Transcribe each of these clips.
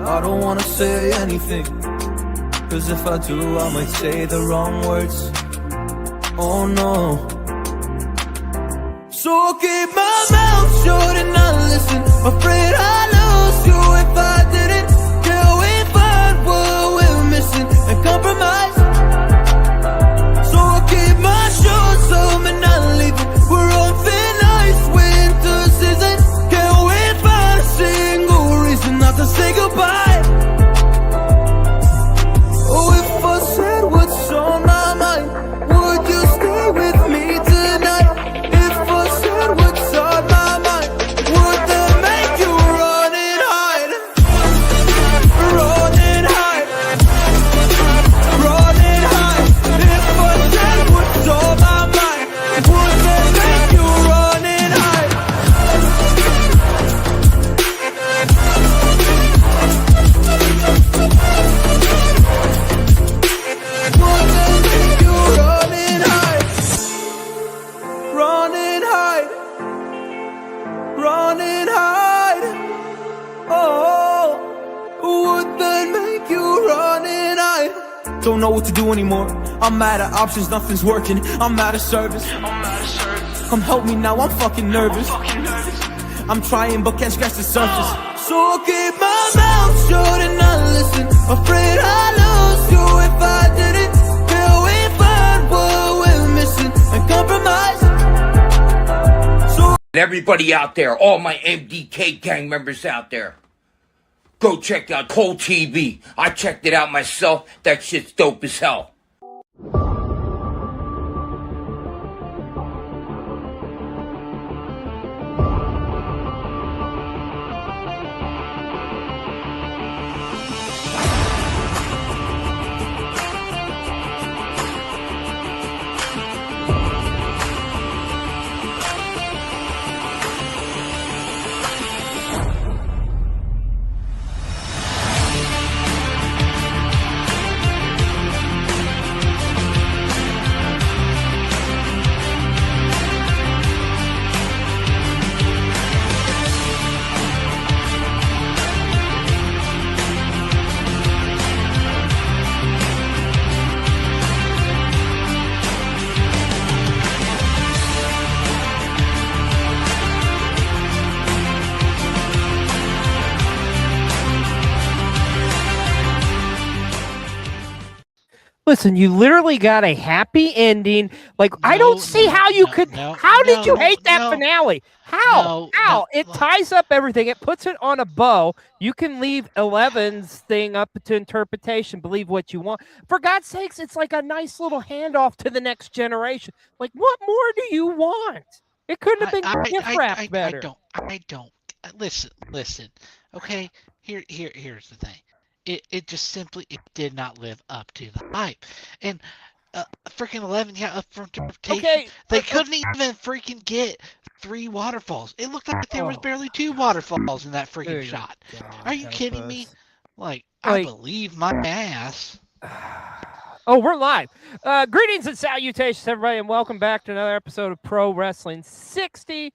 I don't wanna say anything, cause if I do I might say the wrong words. Oh no. So I'll keep my mouth shut and not listen. Afraid I'd lose you if I didn't. Till we find what we're missing and compromise. So I'll keep my shoes on and not leaving. We're on thin ice, winter season. Can't wait for a single reason not to say goodbye. Oh, if I said what's on my mind, would you stay with me tonight? If I said what's on my mind, would that make you run and hide? Run and hide. Run and hide. If I said what's on my mind, would that make you run and hide? Would that make you run and hide? Run and hide. Run and hide. Oh, would that make you run and hide? Don't know what to do anymore. I'm out of options, nothing's working. I'm out of service. Come help me now, I'm fucking nervous. I'm trying but can't scratch the surface. So I'll keep my mouth shut and not listen. Afraid I'd lose you if I didn't. Till we find what we're missing and compromise. So Everybody out there, all my MDK gang members out there, go check out Cold TV. I checked it out myself. That shit's dope as hell. Listen, you literally got a happy ending. Like, I don't see how you could. How did you hate that finale? How? It ties up everything. It puts it on a bow. You can leave 11's thing up to interpretation. Believe what you want. For God's sakes, it's like a nice little handoff to the next generation. Like, what more do you want? It couldn't have been gift wrapped better. I don't. Listen. Okay, here's the thing. It just simply did not live up to the hype. And freaking 11 got up for interpretation. Okay, they couldn't even freaking get 3 waterfalls. It looked like there was barely 2 waterfalls in that freaking shot. Are you kidding me? Like, I believe my ass. Oh, we're live. Greetings and salutations, everybody, and welcome back to another episode of Pro Wrestling 60,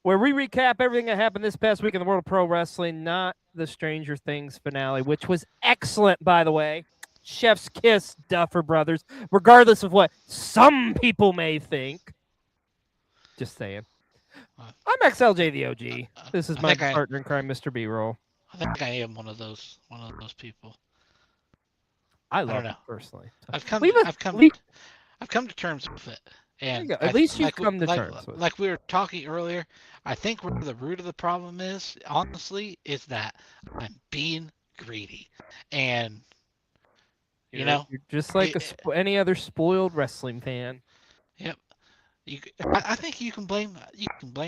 where we recap everything that happened this past week in the world of pro wrestling, not the Stranger Things finale, which was excellent, by the way. Chef's kiss, Duffer Brothers, regardless of what some people may think. Just saying. I'm XLJ the OG. This is my partner in crime, Mr. B-Roll. I think I am one of those people. I love it personally. I've come to terms with it. And at least you've come to terms with it. Like we were talking earlier, I think where the root of the problem is, honestly, is that I'm being greedy. And, you're just like any other spoiled wrestling fan. Yep. I think you can blame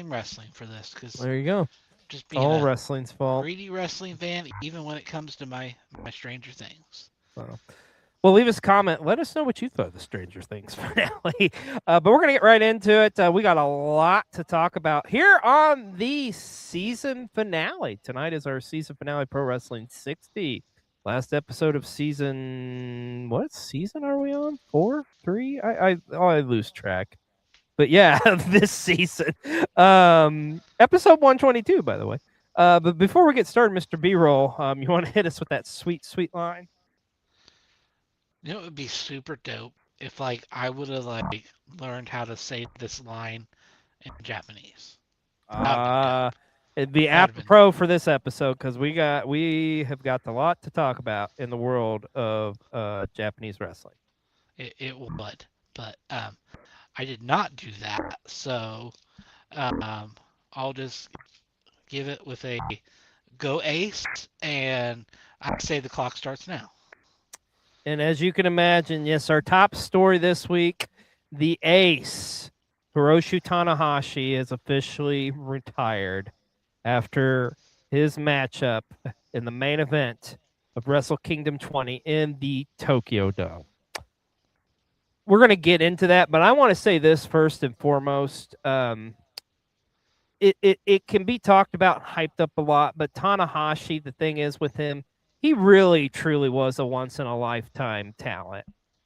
wrestling for this. Cause there you go. Just being all wrestling's fault. Greedy wrestling fan, even when it comes to my Stranger Things. Well, leave us a comment. Let us know what you thought of the Stranger Things finale. But we're going to get right into it. We got a lot to talk about here on the season finale. Tonight is our season finale, Pro Wrestling 60. Last episode of season... What season are we on? 4? 3? I lose track. But yeah, this season. Episode 122, by the way. But before we get started, Mr. B-Roll, you want to hit us with that sweet, sweet line? You know, it would be super dope if like I would have like learned how to say this line in Japanese. It'd be That'd have been- apropos for this episode because we have got a lot to talk about in the world of Japanese wrestling. It would, but I did not do that, so I'll just give it with a go Ace, and I say the clock starts now. And as you can imagine, yes, our top story this week, the ace, Hiroshi Tanahashi, is officially retired after his matchup in the main event of Wrestle Kingdom 20 in the Tokyo Dome. We're going to get into that, but I want to say this first and foremost. It can be talked about, hyped up a lot, but Tanahashi, the thing is with him, he really, truly was a once-in-a-lifetime talent.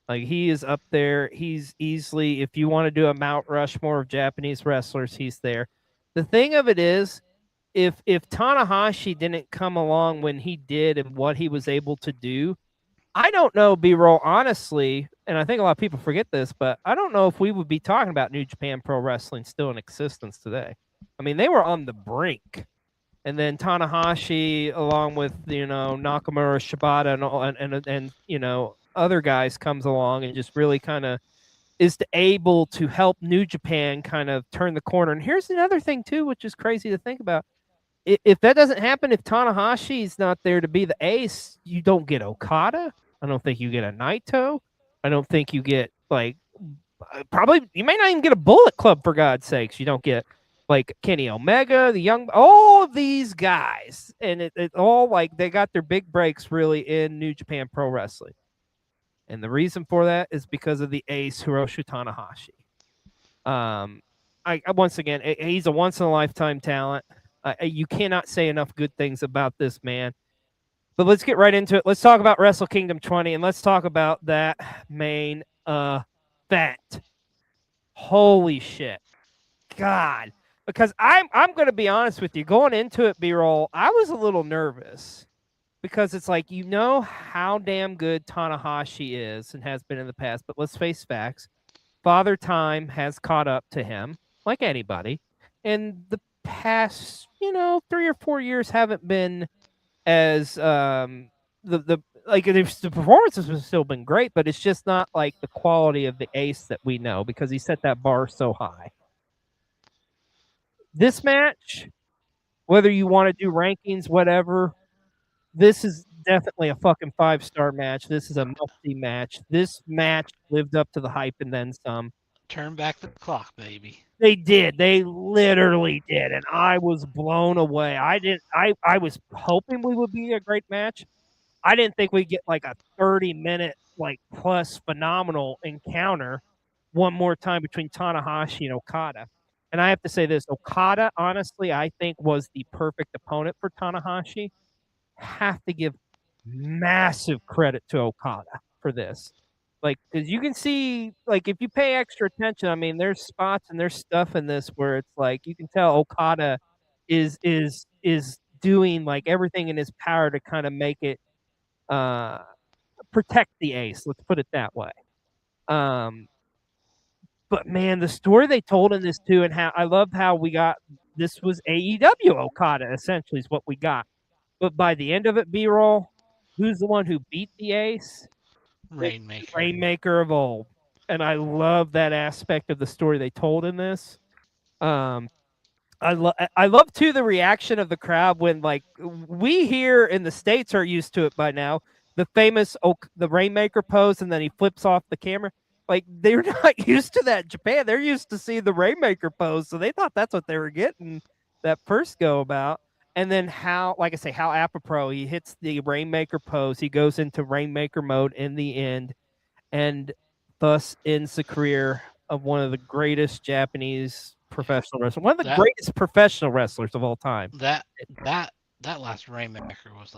Like, he is up there. He's easily, if you want to do a Mount Rushmore of Japanese wrestlers, he's there. The thing of it is, if Tanahashi didn't come along when he did and what he was able to do, I don't know, B-Roll, honestly, and I think a lot of people forget this, but I don't know if we would be talking about New Japan Pro Wrestling still in existence today. I mean, they were on the brink. And then Tanahashi, along with, Nakamura, Shibata, and other guys comes along and just really kind of is able to help New Japan kind of turn the corner. And here's another thing, too, which is crazy to think about. If that doesn't happen, if Tanahashi is not there to be the ace, you don't get Okada. I don't think you get a Naito. I don't think you get, probably, you may not even get a Bullet Club, for God's sakes. You don't get, Kenny Omega, all of these guys. And it all, they got their big breaks, really, in New Japan Pro Wrestling. And the reason for that is because of the ace, Hiroshi Tanahashi. Once again, he's a once-in-a-lifetime talent. You cannot say enough good things about this man. But let's get right into it. Let's talk about Wrestle Kingdom 20, and let's talk about that main event. Holy shit. God. Because I'm going to be honest with you. Going into it, B-Roll, I was a little nervous. Because it's like, how damn good Tanahashi is and has been in the past. But let's face facts. Father Time has caught up to him, like anybody. And the past, 3 or 4 years haven't been as the performances have still been great, but it's just not like the quality of the ace that we know because he set that bar so high. This match, whether you want to do rankings, whatever, this is definitely a fucking 5-star match. This is a must-see match. This match lived up to the hype and then some. Turn back the clock, baby. They did. They literally did. And I was blown away. I was hoping we would be a great match. I didn't think we'd get a 30-minute, plus phenomenal encounter one more time between Tanahashi and Okada. And I have to say this, Okada, honestly, I think was the perfect opponent for Tanahashi. Have to give massive credit to Okada for this. Because you can see, if you pay extra attention, I mean, there's spots and there's stuff in this where it's you can tell Okada is doing everything in his power to kind of make it protect the ace. Let's put it that way. But man, the story they told in this too, and how I loved how we got this was AEW Okada essentially is what we got. But by the end of it, B-Roll, who's the one who beat the ace? Rainmaker of old. And I love that aspect of the story they told in this. I love too the reaction of the crowd when we here in the States are used to it by now. The famous the Rainmaker pose and then he flips off the camera. They're not used to that in Japan. They're used to seeing the Rainmaker pose, so they thought that's what they were getting that first go about. And then how apropos, he hits the Rainmaker pose. He goes into Rainmaker mode in the end, and thus ends the career of one of the greatest Japanese professional wrestlers, one of the greatest professional wrestlers of all time. That last Rainmaker was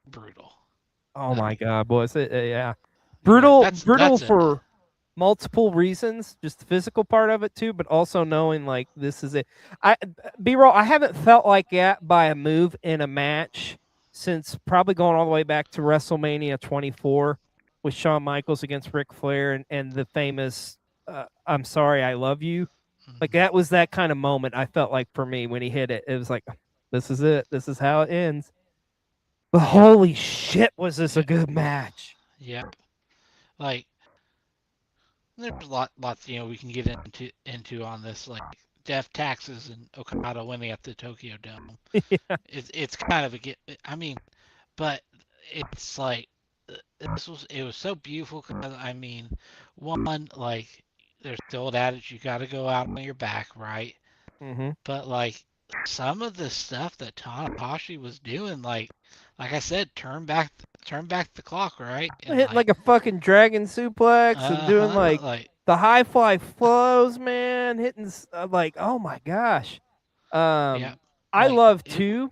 brutal. Oh my God, boys! Yeah, brutal that's for multiple reasons, just the physical part of it too, but also knowing like this is it. B-roll, I haven't felt like that by a move in a match since probably going all the way back to WrestleMania 24 with Shawn Michaels against Ric Flair and the famous "I'm sorry, I love you." Like that was that kind of moment I felt like for me when he hit it. It was like, this is it. This is how it ends. But holy shit, was this a good match? Yep. Like there's lots we can get into on this, like death taxes and Okada winning at the Tokyo Dome. Yeah. It's kind of I mean, but it's like it was so beautiful because I mean, one, like there's the old adage, you got to go out on your back, right? Mm-hmm. But like some of the stuff that Tanahashi was doing, like I said, turn back the clock, right? And Hitting like a fucking dragon suplex and doing like the high fly flows, man. Hitting like, oh my gosh. yeah, I like, love too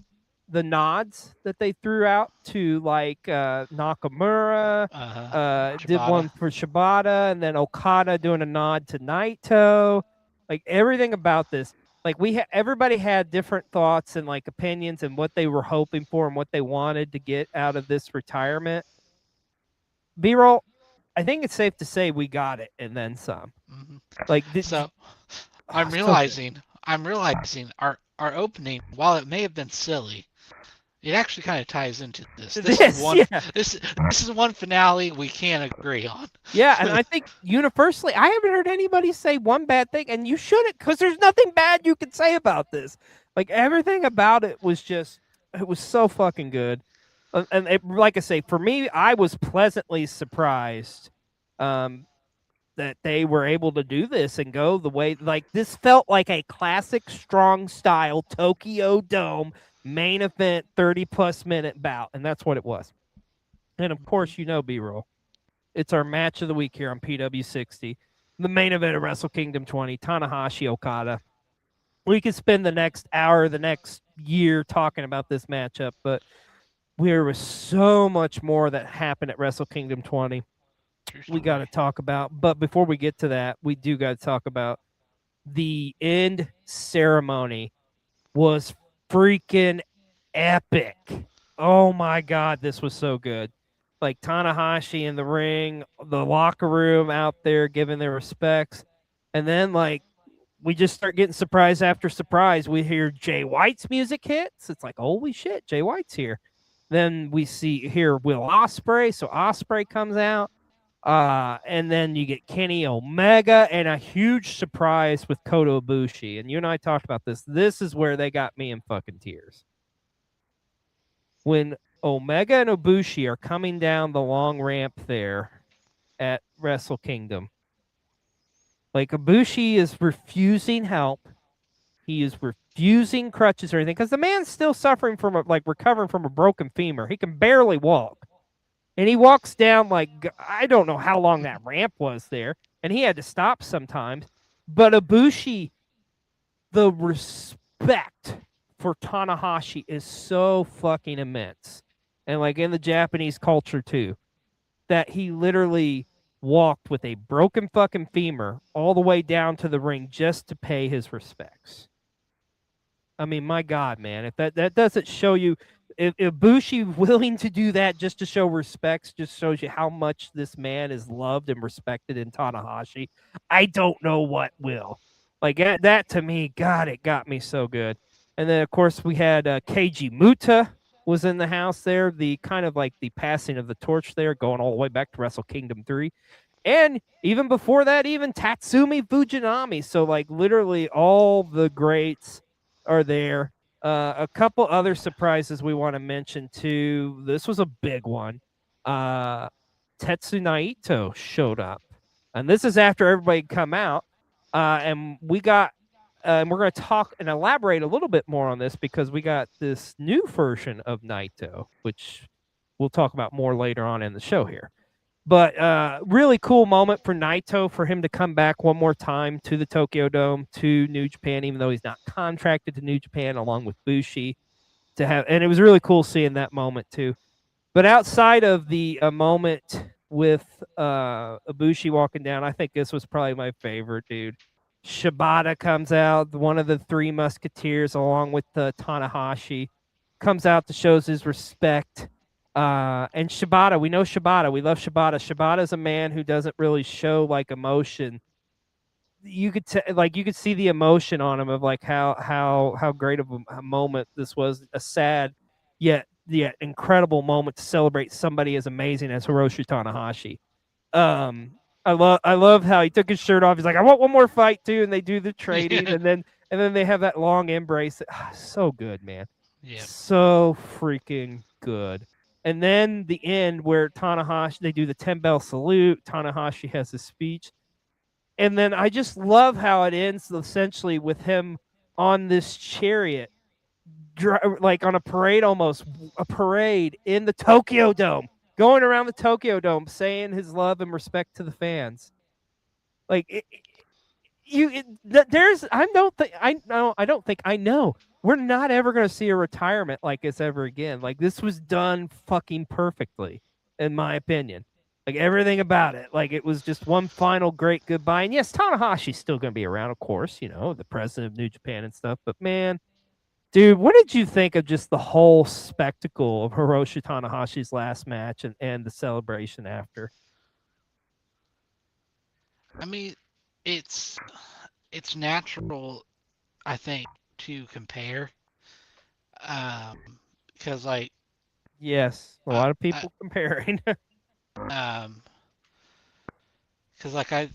the nods that they threw out to like Nakamura. Did Shibata. one for Shibata, and then Okada doing a nod to Naito. Like everything about this, like everybody had different thoughts and like opinions and what they were hoping for and what they wanted to get out of this retirement. B-roll, I think it's safe to say we got it and then some. Mhm. Like So I'm realizing our opening, while it may have been silly, it actually kind of ties into this. This is one finale we can't agree on. Yeah, and I think universally, I haven't heard anybody say one bad thing, and you shouldn't, because there's nothing bad you can say about this. Like everything about it was so fucking good. And like I say, for me, I was pleasantly surprised that they were able to do this and go the way, like this felt like a classic strong style Tokyo Dome main event 30+ minute bout, and that's what it was. And of course, B-roll, it's our match of the week here on PW60, the main event of Wrestle Kingdom 20, Tanahashi Okada. We could spend the next hour, the next year talking about this matchup, but there was so much more that happened at Wrestle Kingdom 20 we got to talk about. But before we get to that, we do got to talk about the end ceremony was freaking epic. Oh my God, this was so good. Like Tanahashi in the ring, the locker room out there giving their respects. And then like we just start getting surprise after surprise. We hear Jay White's music hits. It's like, holy shit, Jay White's here. Then we hear Will Ospreay. So Ospreay comes out. And then you get Kenny Omega and a huge surprise with Kota Ibushi. And you and I talked about this. This is where they got me in fucking tears. When Omega and Ibushi are coming down the long ramp there at Wrestle Kingdom, like Ibushi is refusing help. He is refusing crutches or anything because the man's still suffering from recovering from a broken femur. He can barely walk. And he walks down like, I don't know how long that ramp was there. And he had to stop sometimes. But Ibushi, the respect for Tanahashi is so fucking immense. And like in the Japanese culture too, that he literally walked with a broken fucking femur all the way down to the ring just to pay his respects. I mean, my God, man, if that doesn't show you, if Ibushi willing to do that just to show respects, just shows you how much this man is loved and respected in Tanahashi. I don't know what will. Like that to me, God, it got me so good. And then of course we had Keiji Muta was in the house there, the kind of like the passing of the torch there, going all the way back to Wrestle Kingdom 3. And even before that, even Tatsumi Fujinami. So like literally all the greats are there. A couple other surprises we want to mention too. This was a big one. Tetsu Naito showed up, and this is after everybody come out. And we got, and we're going to talk and elaborate a little bit more on this because we got this new version of Naito, which we'll talk about more later on in the show here. But really cool moment for Naito for him to come back one more time to the Tokyo Dome, to New Japan, even though he's not contracted to New Japan, along with Bushi. And it was really cool seeing that moment too. But outside of the moment with Ibushi walking down, I think this was probably my favorite, dude. Shibata comes out, one of the three musketeers, along with Tanahashi, comes out to shows his respect. And Shibata, we know Shibata. We love Shibata. Shibata is a man who doesn't really show like emotion. You could you could see the emotion on him of like how great of a moment this was. A sad yet incredible moment to celebrate somebody as amazing as Hiroshi Tanahashi. I love how he took his shirt off. He's like, I want one more fight too, and they do the trading, and then they have that long embrace. So good, man. Yeah. So freaking good. And then the end where Tanahashi, they do the 10-bell salute. Tanahashi has his speech. And then I just love how it ends essentially with him on this chariot, like on a parade almost, a parade in the Tokyo Dome, going around the Tokyo Dome, saying his love and respect to the fans. Like, I know we're not ever going to see a retirement like this ever again. Like, this was done fucking perfectly, in my opinion. Like, everything about it. Like, it was just one final great goodbye. And yes, Tanahashi's still going to be around, of course, you know, the president of New Japan and stuff. But, man, dude, what did you think of just the whole spectacle of Hiroshi Tanahashi's last match and the celebration after? I mean, it's natural, I think, to compare. Because, like... Yes, a lot of people comparing. Because, like, to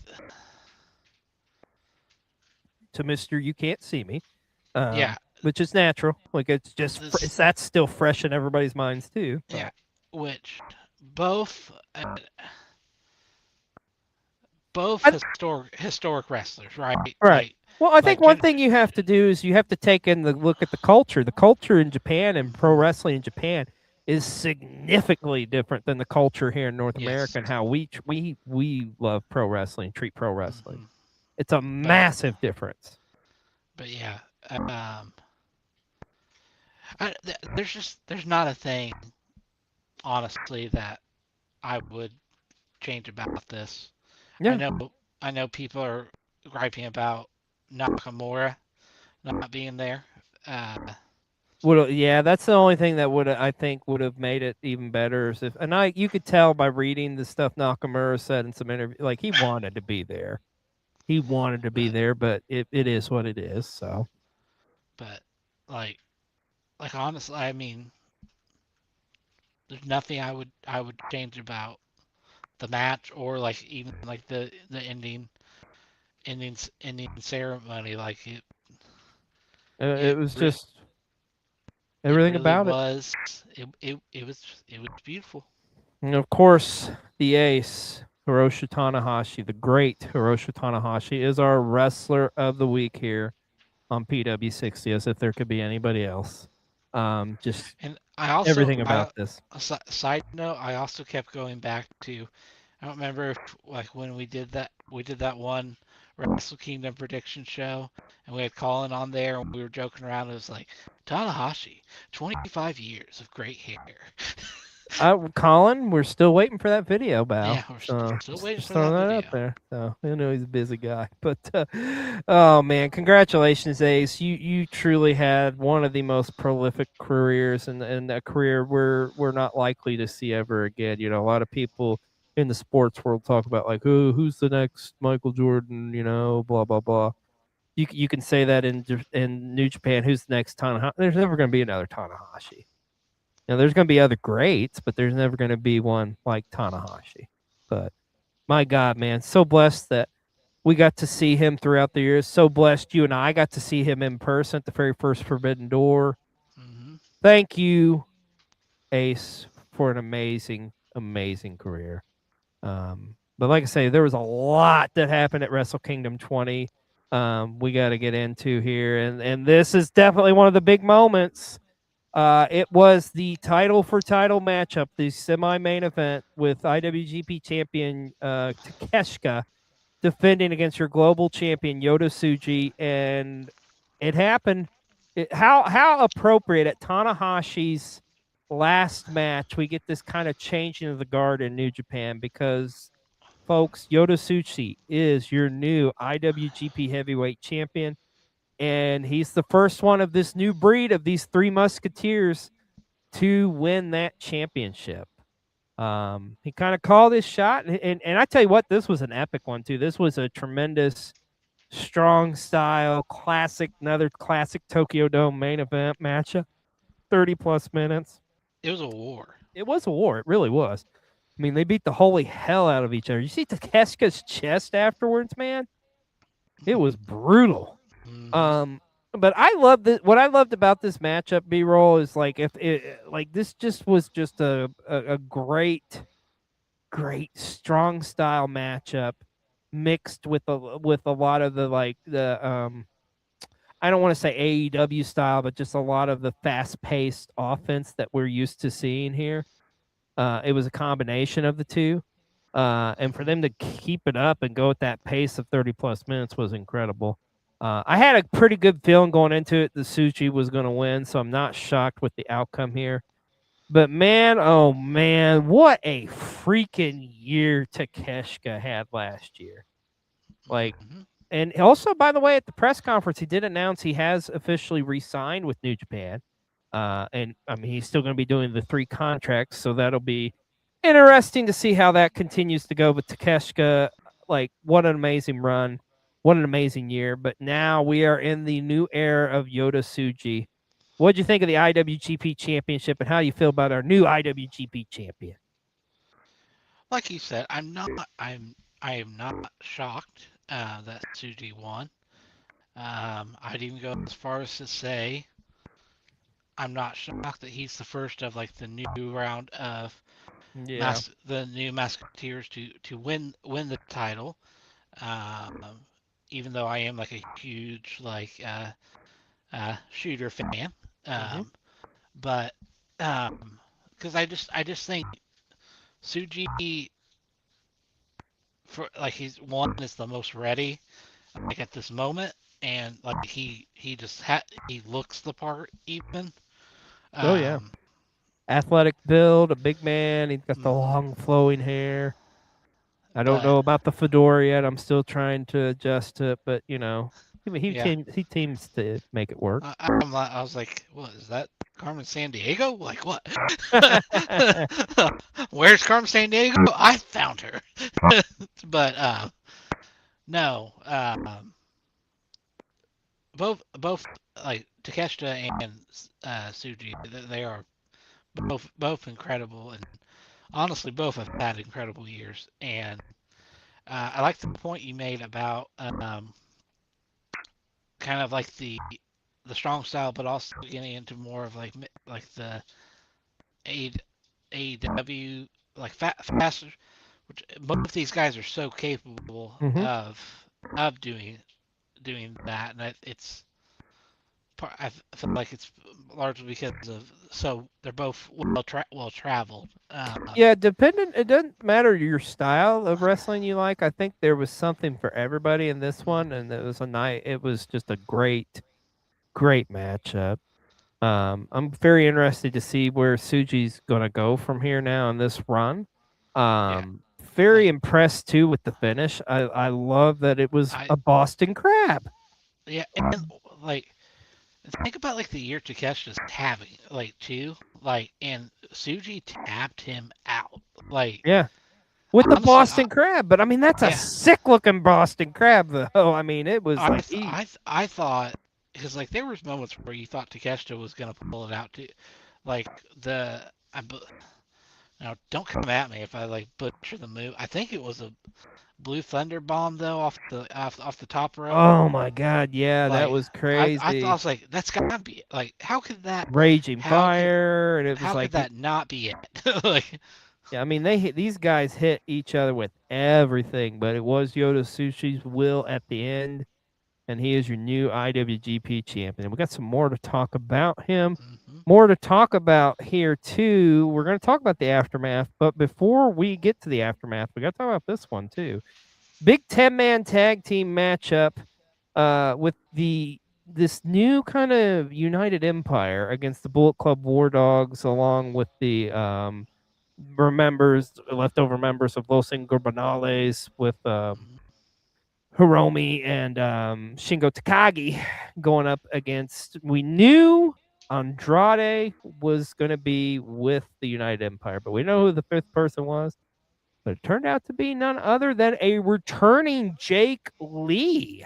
Mr. You Can't See Me. Yeah. Which is natural. Like, it's just, that's still fresh in everybody's minds, too. But. Yeah, which both historic wrestlers, right? Right. Like, well, I think one thing you have to do is you have to take in the look at the culture. The culture in Japan and pro wrestling in Japan is significantly different than the culture here in North America and how we love pro wrestling, treat pro wrestling. Mm-hmm. It's a massive difference. But yeah, there's not a thing, honestly, that I would change about this. Yeah. I know people are griping about Nakamura not being there. Yeah, that's the only thing that would have made it even better. Is if you could tell by reading the stuff Nakamura said in some interview, like he wanted to be there. He wanted to be there, but it is what it is. So, but like honestly, I mean, there's nothing I would change about the match or like even like the ending ceremony. Like it was just. Everything about it was beautiful. And of course, the ace, Hiroshi Tanahashi, the great Hiroshi Tanahashi, is our wrestler of the week here on PW60, as if there could be anybody else. Just and I also everything about this. Side note, I also kept going back to, I don't remember if like when we did that one Wrestle Kingdom prediction show, and we had Colin on there, and we were joking around. It was like, Tanahashi, 25 years of great hair. Colin, we're still waiting for that video, Val. Yeah, we're still waiting for throwing that video. Out there. So I know he's a busy guy, but oh man, congratulations, Ace! You truly had one of the most prolific careers, and a career we're not likely to see ever again. You know, a lot of people in the sports world talk about like, oh, who's the next Michael Jordan, you know, blah, blah, blah. You can say that in New Japan, who's the next Tanahashi? There's never going to be another Tanahashi. Now, there's going to be other greats, but there's never going to be one like Tanahashi. But my God, man, so blessed that we got to see him throughout the years. So blessed you and I got to see him in person at the very first Forbidden Door. Mm-hmm. Thank you, Ace, for an amazing, amazing career. But like I say, there was a lot that happened at Wrestle Kingdom 20. We got to get into here, and this is definitely one of the big moments. It was the title for title matchup, the semi-main event with IWGP champion Takeshita defending against your global champion Yota Tsuji, and it happened. How appropriate at Tanahashi's last match, we get this kind of changing of the guard in New Japan because, folks, Yota Tsuchi is your new IWGP Heavyweight Champion, and he's the first one of this new breed of these three Musketeers to win that championship. He kind of called his shot, and I tell you what, this was an epic one too. This was a tremendous, strong style, another classic Tokyo Dome main event matchup, 30+ minutes. It was a war. It was a war. It really was. I mean, they beat the holy hell out of each other. You see Takeshita's chest afterwards, man? It was brutal. Mhm. But I love this. What I loved about this matchup, B-roll, is like this just was just a great strong style matchup mixed with a lot of the I don't want to say AEW style, but just a lot of the fast paced offense that we're used to seeing here. It was a combination of the two. And for them to keep it up and go at that pace of 30+ minutes was incredible. I had a pretty good feeling going into it that Tsuchi was going to win, so I'm not shocked with the outcome here. But man, oh man, what a freaking year Takeshita had last year. Like, Mhm. and also, by the way, at the press conference, he did announce he has officially re-signed with New Japan. And I mean, he's still going to be doing the 3 contracts, so that'll be interesting to see how that continues to go. But Takeshita, like, what an amazing run. What an amazing year. But now we are in the new era of Yota Tsuji. What'd you think of the IWGP Championship, and how do you feel about our new IWGP champion? Like you said, I am not shocked that Tsuji won. I'd even go as far as to say I'm not shocked that he's the first of like the new round of Yeah. the new Musketeers to win the title. Even though I am like a huge shooter fan, but because I just think Tsuji for like he's one is the most ready like at this moment, and like he he looks the part even. Oh, yeah. Athletic build, a big man. He's got the Mhm. long flowing hair. I don't But know about the fedora yet. I'm still trying to adjust to it, but yeah, he teams to make it work. I was like, what is that? Carmen San Diego? Like what? Where's Carmen San Diego? I found her. But no, both like Takeshita and Tsuji, they are both incredible, and honestly, both have had incredible years. And I like the point you made about kind of like the strong style, but also getting into more of like the AEW like faster, which both these guys are so capable Mhm. of doing that, and it's I feel like it's largely because of so they're both well traveled. Yeah, it doesn't matter your style of wrestling you like. I think there was something for everybody in this one, and it was just a great matchup. I'm very interested to see where Suji's gonna go from here now in this run. Yeah, Very like impressed too with the finish. I love that it was I a Boston Crab. yeah, and like think about like the year Takeshi's having like too like and Suji tapped him out like Yeah, with the honestly Boston Crab, but I mean that's a yeah sick looking Boston Crab though. I mean it was like I thought because like there was moments where you thought Takeshita was gonna pull it out too, like now don't come at me if I like butcher the move. I think it was a Blue Thunder bomb though off the top rope. oh my god, yeah, that Like was I thought I crazy. was like that's gotta be it. Like Raging how could fire, and it was how could like that not be it? Like yeah, I mean these guys hit each other with everything, but it was Yota Sushi's will at the end, and he is your new IWGP champion. We got some more to talk about him. mhm. More to talk about here too. We're going to talk about the aftermath, but before we get to the aftermath, we got to talk about this one too. Big 10-man tag team matchup with the this new kind of United Empire against the Bullet Club War Dogs, along with the leftover members of Los Ingobernables, with Hiromi and Shingo Takagi going up against. We knew Andrade was going to be with the United Empire, but we know who the fifth person was. But it turned out to be none other than a returning Jake Lee.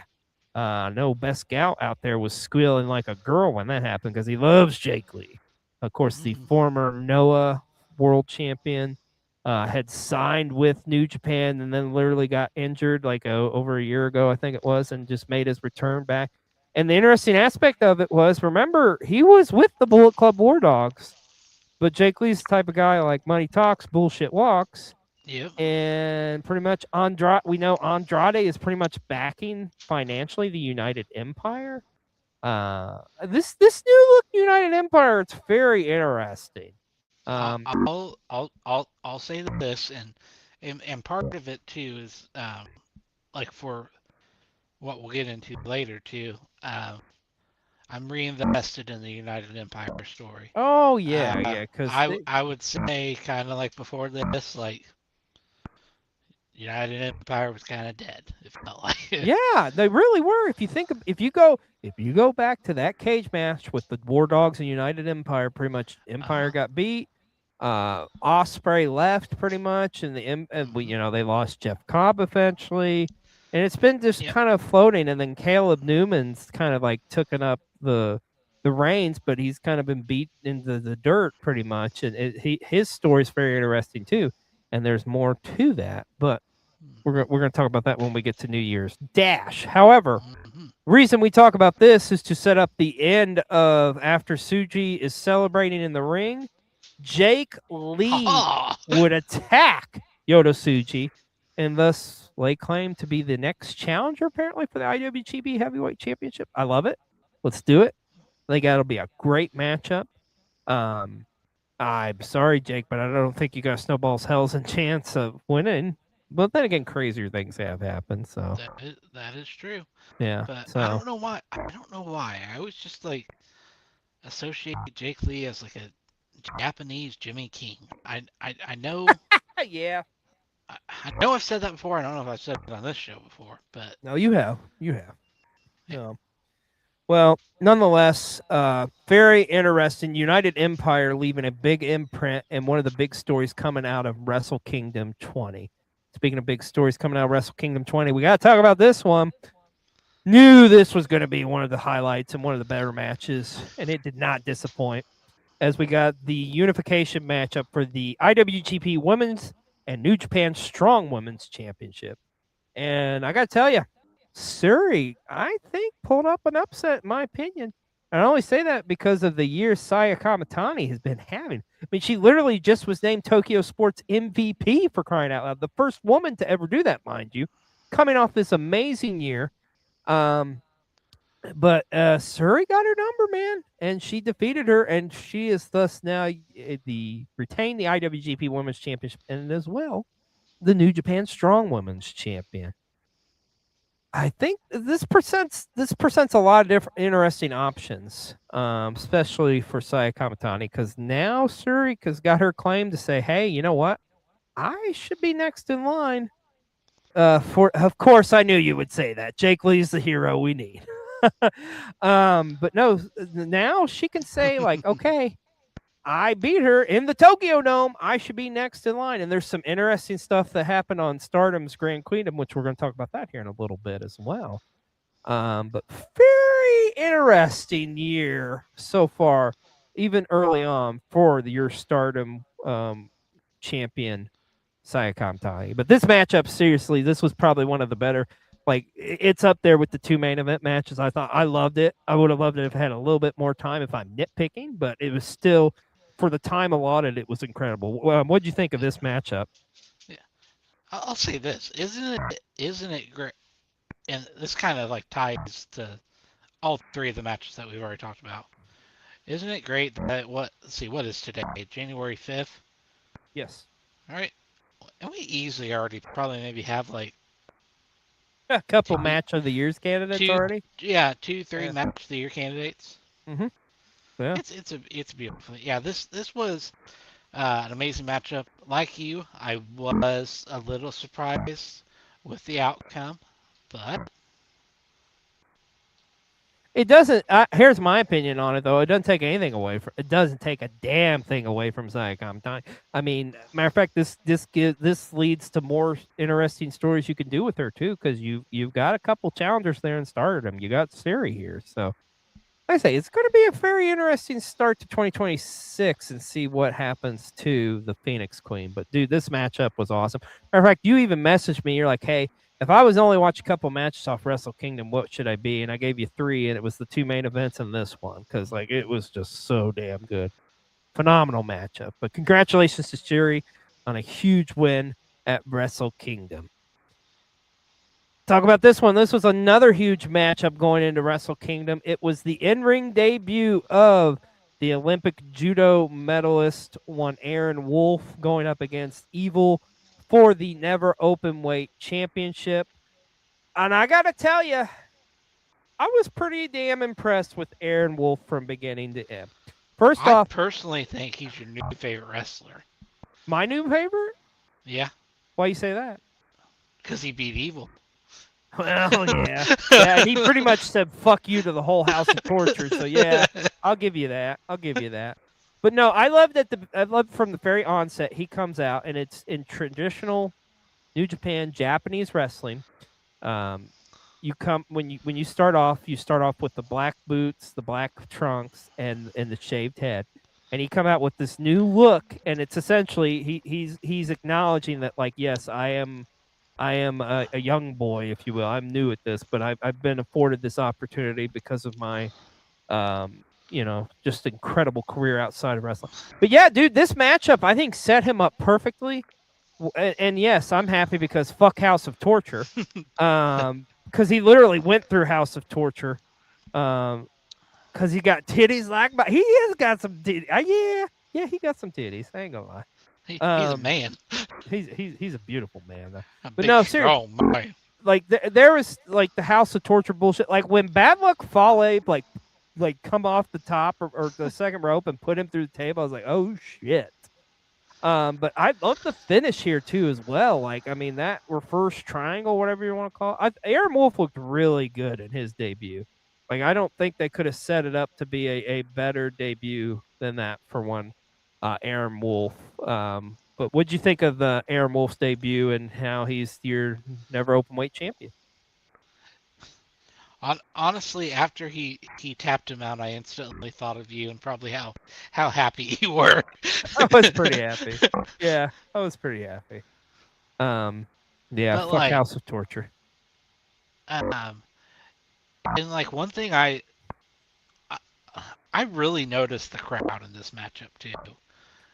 No, Best Scout out there was squealing like a girl when that happened because he loves Jake Lee. Of course, the former Noah world champion had signed with New Japan and then literally got injured like over a year ago, I think it was, and just made his return back. And the interesting aspect of it was, remember, he was with the Bullet Club War Dogs, but Jake Lee's the type of guy like money talks, bullshit walks. Yep. And pretty much we know Andrade is pretty much backing financially the United Empire. This new look United Empire, it's very interesting. I'll say this, and part of it too is like for what we'll get into later too. I'm reinvested in the United Empire story. Oh yeah, because I would say kind of like before this, like United Empire was kind of dead. It felt like. Yeah, they really were. If you go back to that cage match with the War Dogs and United Empire, pretty much Empire got beat. Ospreay left pretty much, and they lost Jeff Cobb eventually, and it's been just kind of floating. And then Caleb Newman's kind of like taken up the reins, but he's kind of been beat into the dirt pretty much, and his story is very interesting too. And there's more to that, but we're going to talk about that when we get to New Year's Dash. However, reason we talk about this is to set up the end of after Tsuji is celebrating in the ring, Jake Lee would attack Yota Tsuji and thus lay claim to be the next challenger apparently for the IWGP Heavyweight Championship. I love it. Let's do it. I think that'll be a great matchup. I'm sorry, Jake, but I don't think you got Snowball's Hells and chance of winning. But then again, crazier things have happened. So that is true. Yeah. But so I don't know why. I always just like associate Jake Lee as like a Japanese Jimmy King. I know. Yeah. I know I've said that before. I don't know if I've said it on this show before, but no, you have. No. Well, nonetheless, very interesting. United Empire leaving a big imprint and one of the big stories coming out of Wrestle Kingdom 20. Speaking of big stories coming out of Wrestle Kingdom 20, we got to talk about this one. Knew this was going to be one of the highlights and one of the better matches, and it did not disappoint, as we got the unification matchup for the IWGP Women's and New Japan Strong Women's Championship. And I got to tell you, Suri, I think, pulled up an upset, in my opinion. And I only say that because of the year Saya Kamatani has been having. I mean, she literally just was named Tokyo Sports MVP, for crying out loud. The first woman to ever do that, mind you, coming off this amazing year. But Suri got her number, man, and she defeated her, and she is thus now retained the IWGP Women's Championship and as well the New Japan Strong Women's Champion. I think this presents a lot of different interesting options, especially for Saya Kamatani, because now Suri has got her claim to say, hey, you know what? I should be next in line. Of course, I knew you would say that. Jake Lee's the hero we need. But no, now she can say, like, okay, I beat her in the Tokyo Dome. I should be next in line. And there's some interesting stuff that happened on Stardom's Grand Kingdom, which we're going to talk about that here in a little bit as well. But very interesting year so far, even early on for your Stardom champion, Saya Kamatani. But this matchup, seriously, this was probably one of the better. Like, it's up there with the two main event matches. I loved it. I would have loved it if I had a little bit more time if I'm nitpicking, but it was still, for the time allotted, it was incredible. What did you think of this matchup? Yeah, I'll say this: isn't it great? And this kind of like ties to all three of the matches that we've already talked about. Isn't it great that what is today? January 5th? Yes. All right. And we easily already probably maybe have like A couple Two- match of the year's candidates two, already. yeah, 2, 3 Yeah. match of the year candidates. Yeah. It's beautiful. Yeah, this was an amazing matchup. Like you, I was a little surprised with the outcome, but It doesn't. Here's my opinion on it, though. It doesn't take anything away from. It doesn't take a damn thing away from Zycom. I mean, matter of fact, this leads to more interesting stories you can do with her too, because you've got a couple challengers there and started them. You got Siri here, so like I say it's going to be a very interesting start to 2026 and see what happens to the Phoenix Queen. But dude, this matchup was awesome. Matter of fact, you even messaged me. You're like, hey. If I was only watching a couple matches off Wrestle Kingdom, what should I be? And I gave you 3, and it was the 2 main events and this one because like it was just so damn good, phenomenal matchup. But congratulations to Shuri on a huge win at Wrestle Kingdom. Talk about this one. This was another huge matchup going into Wrestle Kingdom. It was the in-ring debut of the Olympic judo medalist, one Aaron Wolf, going up against Evil for the Never Openweight Championship. And I got to tell you, I was pretty damn impressed with Aaron Wolf from beginning to end. First I off, personally think he's your new favorite wrestler. my new favorite? Yeah, Why you say that? because he beat Evil. Well, yeah. Yeah, he pretty much said fuck you to the whole House of Torture. So yeah, I'll give you that. But no, I love from the very onset he comes out and it's in traditional New Japan Japanese wrestling. You come when you start off with the black boots, the black trunks, and the shaved head. And he come out with this new look, and it's essentially he's acknowledging that like, yes, I am a young boy, if you will. I'm new at this, but I've been afforded this opportunity because of my just incredible career outside of wrestling. But yeah, dude, this matchup I think set him up perfectly. And yes, I'm happy because fuck House of Torture. Because he literally went through House of Torture. Because he got titties like, but he has got some titties. Yeah, he got some titties. I ain't gonna lie. He's a man. He's a beautiful man though. A But big, no, seriously, strong man. like there was like the House of Torture bullshit. Like when Bad Luck Fale like come off the top or the second rope and put him through the table, I was like, oh shit. But I love the finish here too as well. Like I mean that reverse triangle, whatever you want to call it. Aaron Wolf looked really good in his debut. Like I don't think they could have set it up to be a better debut than that for one Aaron Wolf. But what'd you think of the Aaron Wolf's debut and how he's your never openweight champion? Honestly, after he tapped him out, I instantly thought of you and probably how happy you were. I was pretty happy. Yeah, I was pretty happy. Yeah, But, fuck like, House of Torture. And like one thing I really noticed the crowd in this matchup too.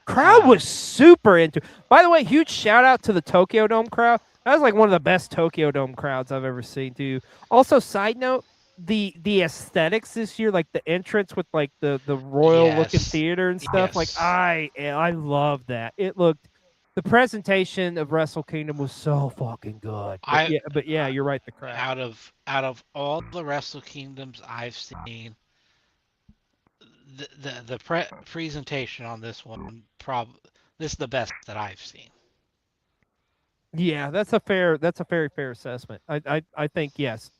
Crowd was super into. By the way, huge shout out to the Tokyo Dome crowd. That was like one of the best Tokyo Dome crowds I've ever seen too. Also, side note, the aesthetics this year, like the entrance with like the royal looking Yes. theater and stuff. Like Yes. I love that. It looked. The presentation of Wrestle Kingdom was so fucking good. But yeah, you're right. The crowd. Out of all the Wrestle Kingdoms I've seen, the presentation on this one this is the best that I've seen. Yeah, that's a very fair assessment. I think yes.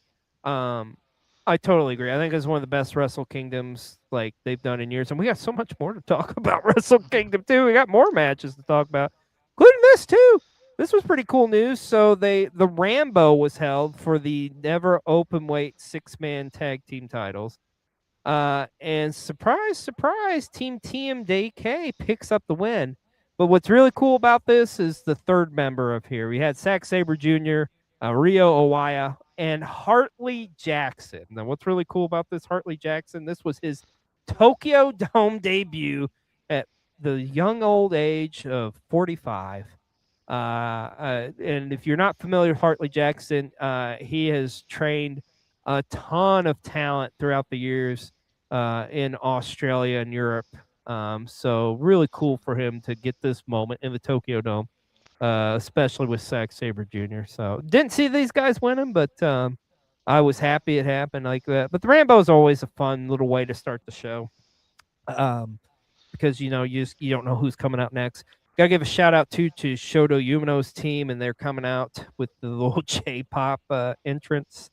I totally agree. I think it's one of the best Wrestle Kingdoms like they've done in years, and we got so much more to talk about Wrestle Kingdom too. We got more matches to talk about, including this too. This was pretty cool news. So the Rambo was held for the Never Openweight 6-man tag team titles. And surprise, surprise, Team TMDK picks up the win. But what's really cool about this is the third member of here. We had Zack Sabre Jr., Rio Owaya, and Hartley Jackson. Now, what's really cool about this Hartley Jackson? This was his Tokyo Dome debut at the young old age of 45. And if you're not familiar with Hartley Jackson, he has trained a ton of talent throughout the years in Australia and Europe. So really cool for him to get this moment in the Tokyo Dome. especially with Zack Sabre Jr. So didn't see these guys winning, but I was happy it happened like that. But the Rambo is always a fun little way to start the show, because you don't know who's coming out next. Gotta give a shout out to Shoto Umino's team, and they're coming out with the little J-pop entrance,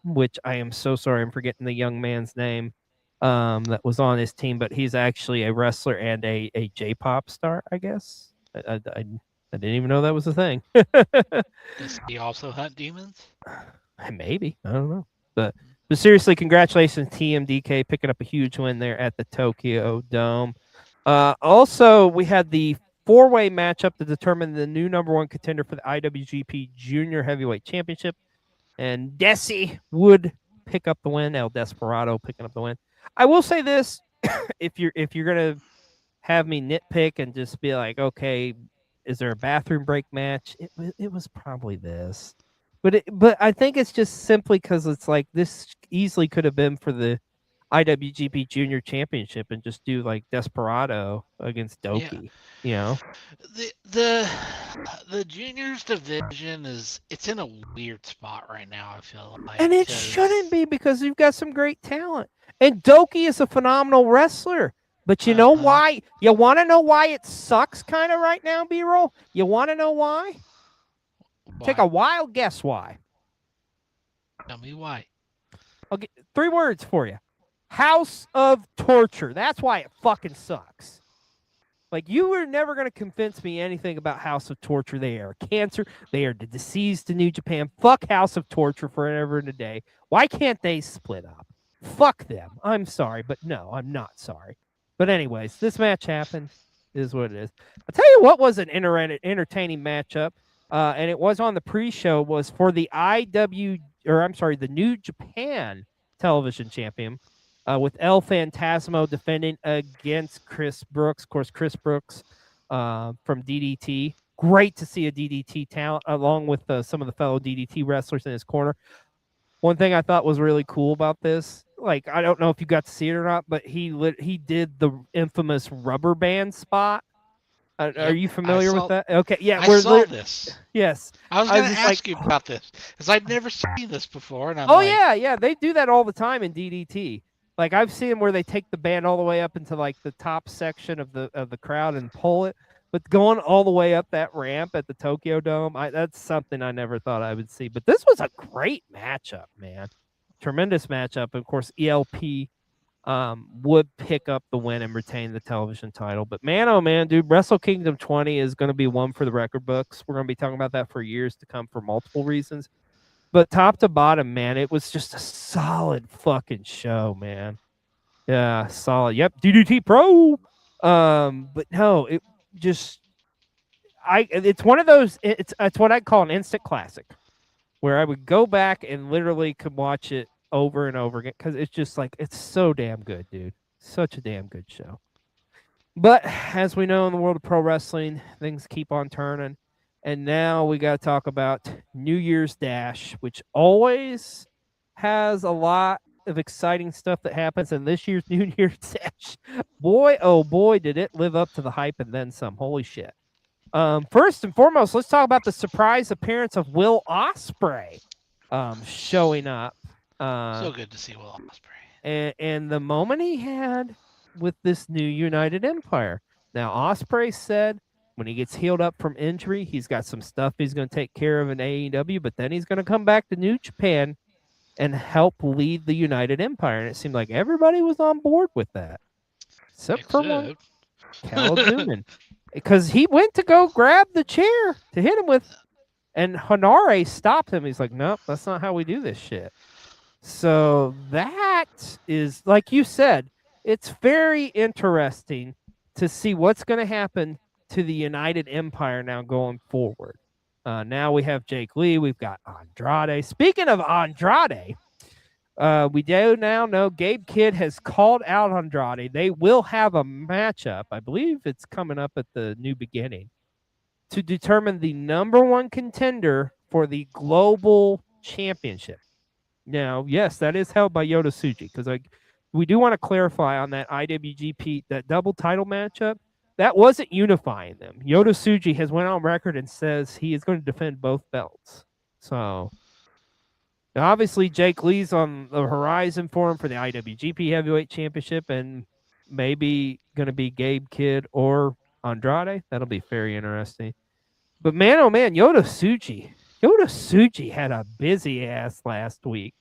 which I am so sorry I'm forgetting the young man's name that was on his team, but he's actually a wrestler and a J-pop star, I guess. I didn't even know that was a thing. Does he also hunt demons? Maybe. I don't know. But seriously, congratulations, TMDK, picking up a huge win there at the Tokyo Dome. Also, we had the four-way matchup to determine the new number one contender for the IWGP Junior Heavyweight Championship. And Desi would pick up the win. El Desperado picking up the win. I will say this: if you're gonna have me nitpick and just be like, okay, is there a bathroom break match? It was probably this, but I think it's just simply because it's like this easily could have been for the IWGP Junior Championship and just do like Desperado against Doki. Yeah. The juniors division it's in a weird spot right now, I feel like. And it shouldn't be, because you've got some great talent. And Doki is a phenomenal wrestler. But you know why? You want to know why it sucks kind of right now, B-Roll? You want to know why? Take a wild guess why. Tell me why. I'll get 3 words for you. House of Torture. That's why it fucking sucks. Like, you were never going to convince me anything about House of Torture. They are cancer. They are the deceased to New Japan. Fuck House of Torture forever and a day. Why can't they split up? Fuck them. I'm sorry, but no, I'm not sorry. But anyways, this match happened. It is what it is. I'll tell you what was an entertaining matchup, and it was on the pre-show, was for the the New Japan Television Champion, with El Phantasmo defending against Chris Brooks. Of course, Chris Brooks from DDT. Great to see a DDT talent along with some of the fellow DDT wrestlers in his corner. One thing I thought was really cool about this, like, I don't know if you got to see it or not, but he did the infamous rubber band spot. Are you familiar with that? Okay, yeah. I saw this. Yes. I was going to ask you about this, because I'd never seen this before. And yeah. They do that all the time in DDT. Like, I've seen them where they take the band all the way up into, like, the top section of the crowd and pull it. But going all the way up that ramp at the Tokyo Dome, that's something I never thought I would see. But this was a great matchup, man. Tremendous matchup. Of course, ELP would pick up the win and retain the television title. But man, oh man, dude, Wrestle Kingdom 20 is going to be one for the record books. We're going to be talking about that for years to come for multiple reasons. But top to bottom, man, it was just a solid fucking show, man. Yeah, solid. Yep, DDT Pro. But no, it's one of those, it's what I call an instant classic, where I would go back and literally could watch it over and over again, because it's just like, it's so damn good, dude. Such a damn good show. But as we know, in the world of pro wrestling, things keep on turning. And now we got to talk about New Year's Dash, which always has a lot of exciting stuff that happens. And this year's New Year's Dash, boy, oh boy, did it live up to the hype and then some. Holy shit. First and foremost, let's talk about the surprise appearance of Will Ospreay showing up. So good to see Will Ospreay. And the moment he had with this new United Empire. Now, Ospreay said when he gets healed up from injury, he's got some stuff he's going to take care of in AEW, but then he's going to come back to New Japan and help lead the United Empire. And it seemed like everybody was on board with that. Except for one, Cal Newman. Because he went to go grab the chair to hit him with, and Hanare stopped him. He's like, nope, that's not how we do this shit. So that is, like you said, it's very interesting to see what's going to happen to the United Empire now going forward. Now we have Jake Lee. We've got Andrade. Speaking of Andrade, we do now know Gabe Kidd has called out Andrade. They will have a matchup. I believe it's coming up at the New Beginning to determine the number one contender for the Global Championship. Now, yes, that is held by Yota Tsuji, because we do want to clarify on that IWGP, that double title matchup. that wasn't unifying them. Yota Tsuji has went on record and says he is going to defend both belts. So now obviously Jake Lee's on the horizon for him for the IWGP Heavyweight Championship, and maybe going to be Gabe Kidd or Andrade. That'll be very interesting. But man, oh man, Yota Tsuji had a busy ass last week.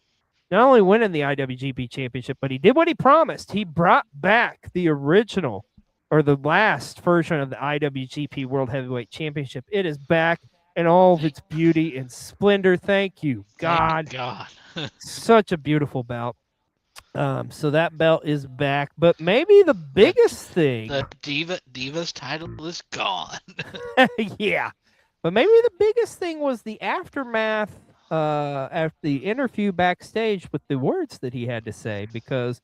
Not only winning the IWGP Championship, but he did what he promised. He brought back the original or the last version of the IWGP World Heavyweight Championship. It is back in all of its beauty and splendor. Thank you, God. Thank God. Such a beautiful belt. So that belt is back. But maybe the biggest thing. The Divas title is gone. Yeah. But maybe the biggest thing was the aftermath after the interview backstage with the words that he had to say, because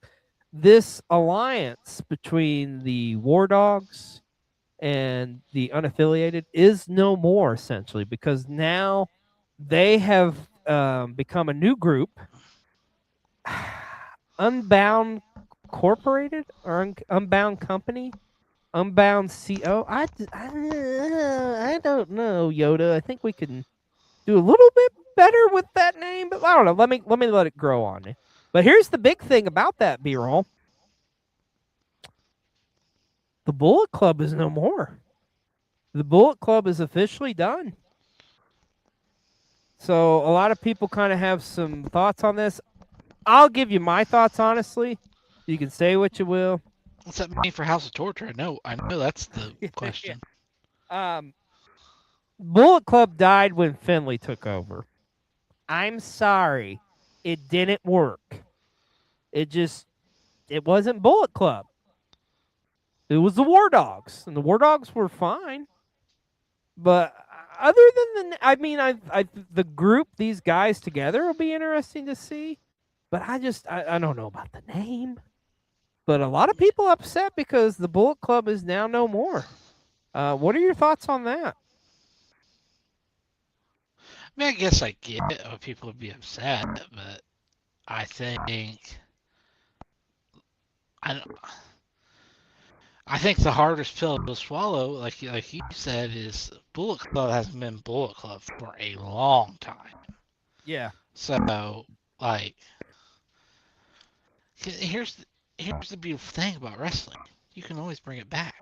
this alliance between the War Dogs and the Unaffiliated is no more, essentially, because now they have become a new group, Unbound Corporated or Unbound Company, Unbound CO. I don't know, Yoda. I think we can do a little bit better with that name, but I don't know. Let me let it grow on me. But here's the big thing about that, B-roll. The Bullet Club is no more. The Bullet Club is officially done. So a lot of people kind of have some thoughts on this. I'll give you my thoughts, honestly. You can say what you will. What's that mean for House of Torture? I know that's the question. Bullet Club died when Finlay took over. I'm sorry. It didn't work. It wasn't Bullet Club. It was the War Dogs, and the War Dogs were fine. But other than the group, these guys together will be interesting to see. But I don't know about the name. But a lot of people upset because the Bullet Club is now no more. What are your thoughts on that? I mean, I guess I get it. People would be upset, but I think the hardest pill to swallow, like you said, is Bullet Club hasn't been Bullet Club for a long time. Yeah. So, like, here's the beautiful thing about wrestling: you can always bring it back.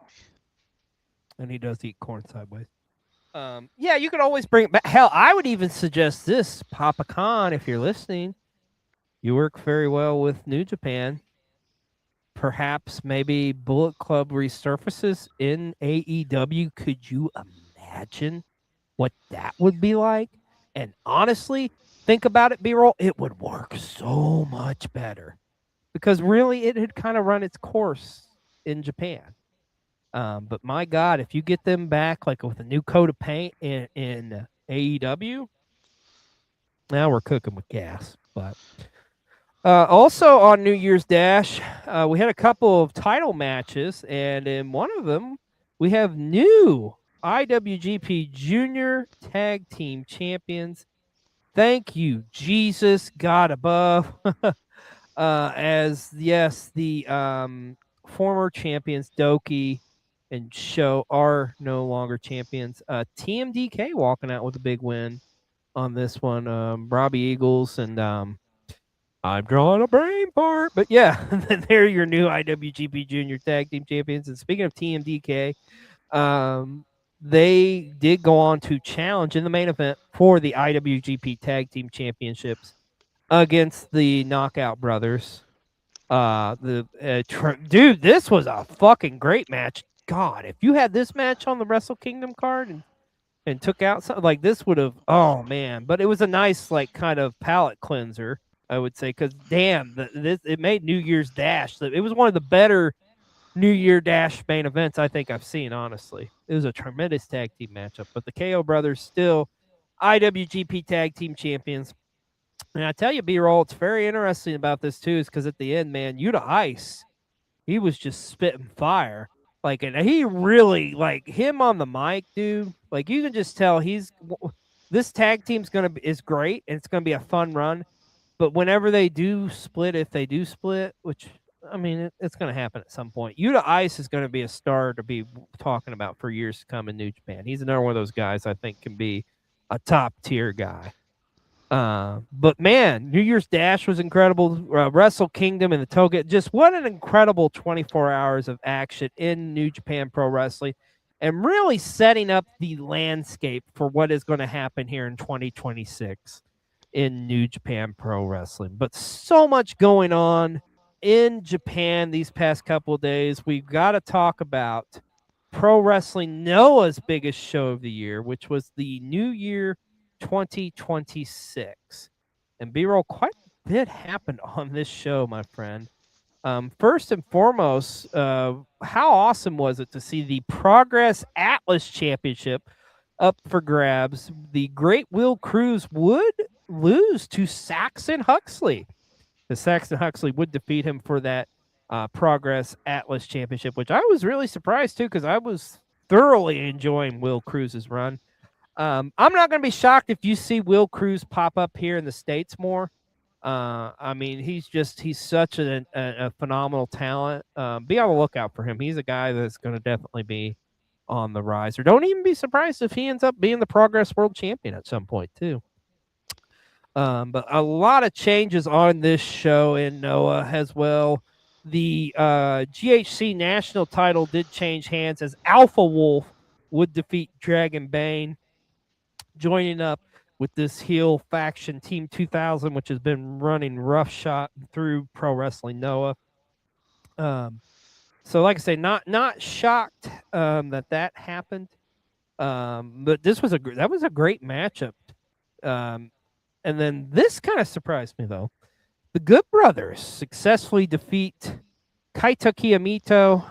And he does eat corn sideways. Yeah, you could always bring it back. Hell, I would even suggest this, Papa Khan, if you're listening. You work very well with New Japan. Perhaps maybe Bullet Club resurfaces in AEW. Could you imagine what that would be like? And honestly, think about it, B-roll. It would work so much better. Because really, it had kind of run its course in Japan. But my God, if you get them back like with a new coat of paint in AEW, now we're cooking with gas. But also on New Year's Dash, we had a couple of title matches, and in one of them, we have new IWGP Junior Tag Team Champions. Thank you, Jesus, God above. The former champions Doki and Show are no longer champions. TMDK walking out with a big win on this one. Robbie Eagles and I'm drawing a brain part. But yeah, they're your new IWGP Junior Tag Team Champions. And speaking of TMDK, they did go on to challenge in the main event for the IWGP Tag Team Championships against the Knockout Brothers. Dude, this was a fucking great match. God, if you had this match on the Wrestle Kingdom card and took out something like this, would have, oh man. But it was a nice, like, kind of palate cleanser, I would say, because damn, it made New Year's Dash. It was one of the better New Year Dash main events I think I've seen, honestly. It was a tremendous tag team matchup. But the KO Brothers still IWGP Tag Team Champions. And I tell you, B-roll, it's very interesting about this too, is because at the end, man, Yuta Ice, he was just spitting fire. Like, and he really, like, him on the mic, dude. Like, you can just tell this tag team's is great, and it's gonna be a fun run. But whenever they do split, if they do split, which I mean, it's going to happen at some point. Yuta Ice is going to be a star to be talking about for years to come in New Japan. He's another one of those guys I think can be a top tier guy. But man, New Year's Dash was incredible. Wrestle Kingdom and the Toga, just what an incredible 24 hours of action in New Japan Pro Wrestling, and really setting up the landscape for what is going to happen here in 2026 in New Japan Pro Wrestling. But so much going on in Japan these past couple of days. We've got to talk about Pro Wrestling Noah's biggest show of the year, which was the New Year 2026. And B-roll, quite a bit happened on this show, my friend. First and foremost, how awesome was it to see the Progress Atlas Championship up for grabs? The Great Will Cruz would lose to Saxon Huxley. The Saxon Huxley would defeat him for that Progress Atlas Championship, which I was really surprised too, because I was thoroughly enjoying Will Cruz's run. I'm not going to be shocked if you see Will Cruz pop up here in the States more. I mean, he's such a phenomenal talent. Be on the lookout for him. He's a guy that's going to definitely be on the rise. Or don't even be surprised if he ends up being the Progress World Champion at some point too. But a lot of changes on this show in Noah as well. The GHC national title did change hands as Alpha Wolf would defeat Dragon Bane, joining up with this heel faction Team 2000, which has been running roughshod through Pro Wrestling Noah. So like I say, not shocked that happened. But that was a great matchup. And then this kind of surprised me though. The Good Brothers successfully defeat Kaito Kiyomiya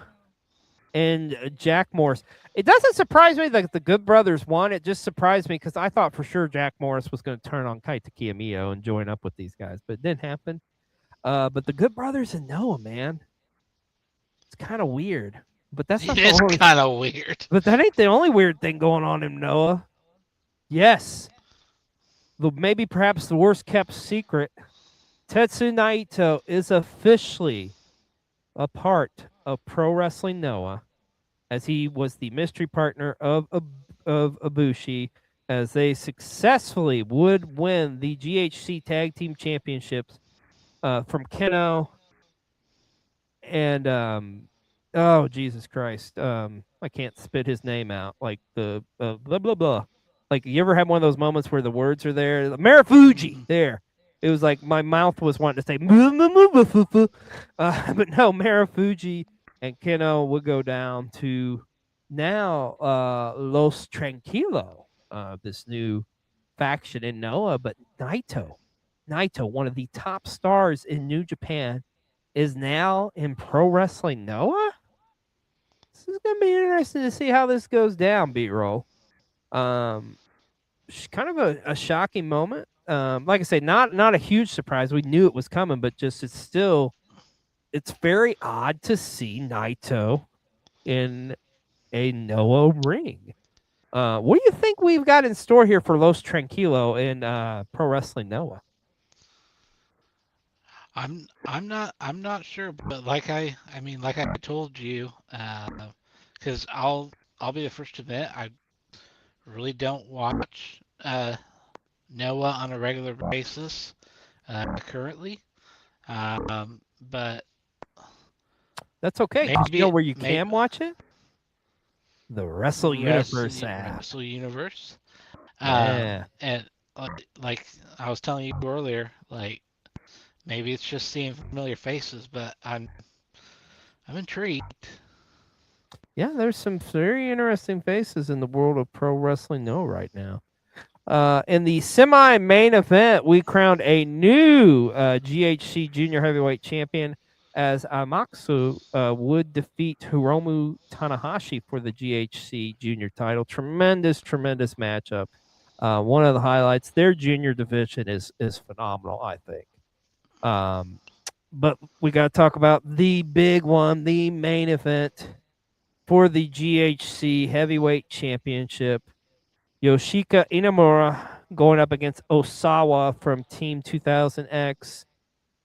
and Jack Morris. It doesn't surprise me that the Good Brothers won. It just surprised me because I thought for sure Jack Morris was going to turn on Kaito Kiyomiya and join up with these guys, but it didn't happen. But the Good Brothers and Noah, man, it's kind of weird. But that's not kind of weird. But that ain't the only weird thing going on in Noah. Yes, maybe perhaps the worst kept secret. Tetsu Naito is officially a part of Pro Wrestling Noah, as he was the mystery partner of Ibushi, as they successfully would win the GHC Tag Team Championships from Kenoh and oh Jesus Christ, I can't spit his name out, like the blah blah blah. Like, you ever have one of those moments where the words are there? Marufuji, there. It was like my mouth was wanting to say, but no, Marufuji and Kenoh would go down to now Los Tranquilo, this new faction in Noah. But Naito, one of the top stars in New Japan, is now in Pro Wrestling Noah. This is going to be interesting to see how this goes down, B-roll. Kind of a shocking moment. Like I say, not a huge surprise. We knew it was coming, but just it's very odd to see Naito in a Noah ring. What do you think we've got in store here for Los Tranquilo in Pro Wrestling Noah? I'm not sure, but like I told you, because I'll be the first to admit I really don't watch Noah on a regular basis currently, but that's okay. You know where you can watch it? The Wrestle Universe app. Wrestle Universe. Yeah. And like I was telling you earlier, like maybe it's just seeing familiar faces, but I'm intrigued. Yeah, there's some very interesting faces in the world of Pro Wrestling Noah right now. In the semi-main event, we crowned a new GHC Junior Heavyweight Champion, as Amaxu would defeat Hiromu Tanahashi for the GHC Junior title. Tremendous matchup. One of the highlights. Their junior division is phenomenal, I think. But we got to talk about the big one, the main event for the GHC Heavyweight Championship. Yoshika Inamura going up against Osawa from Team 2000X.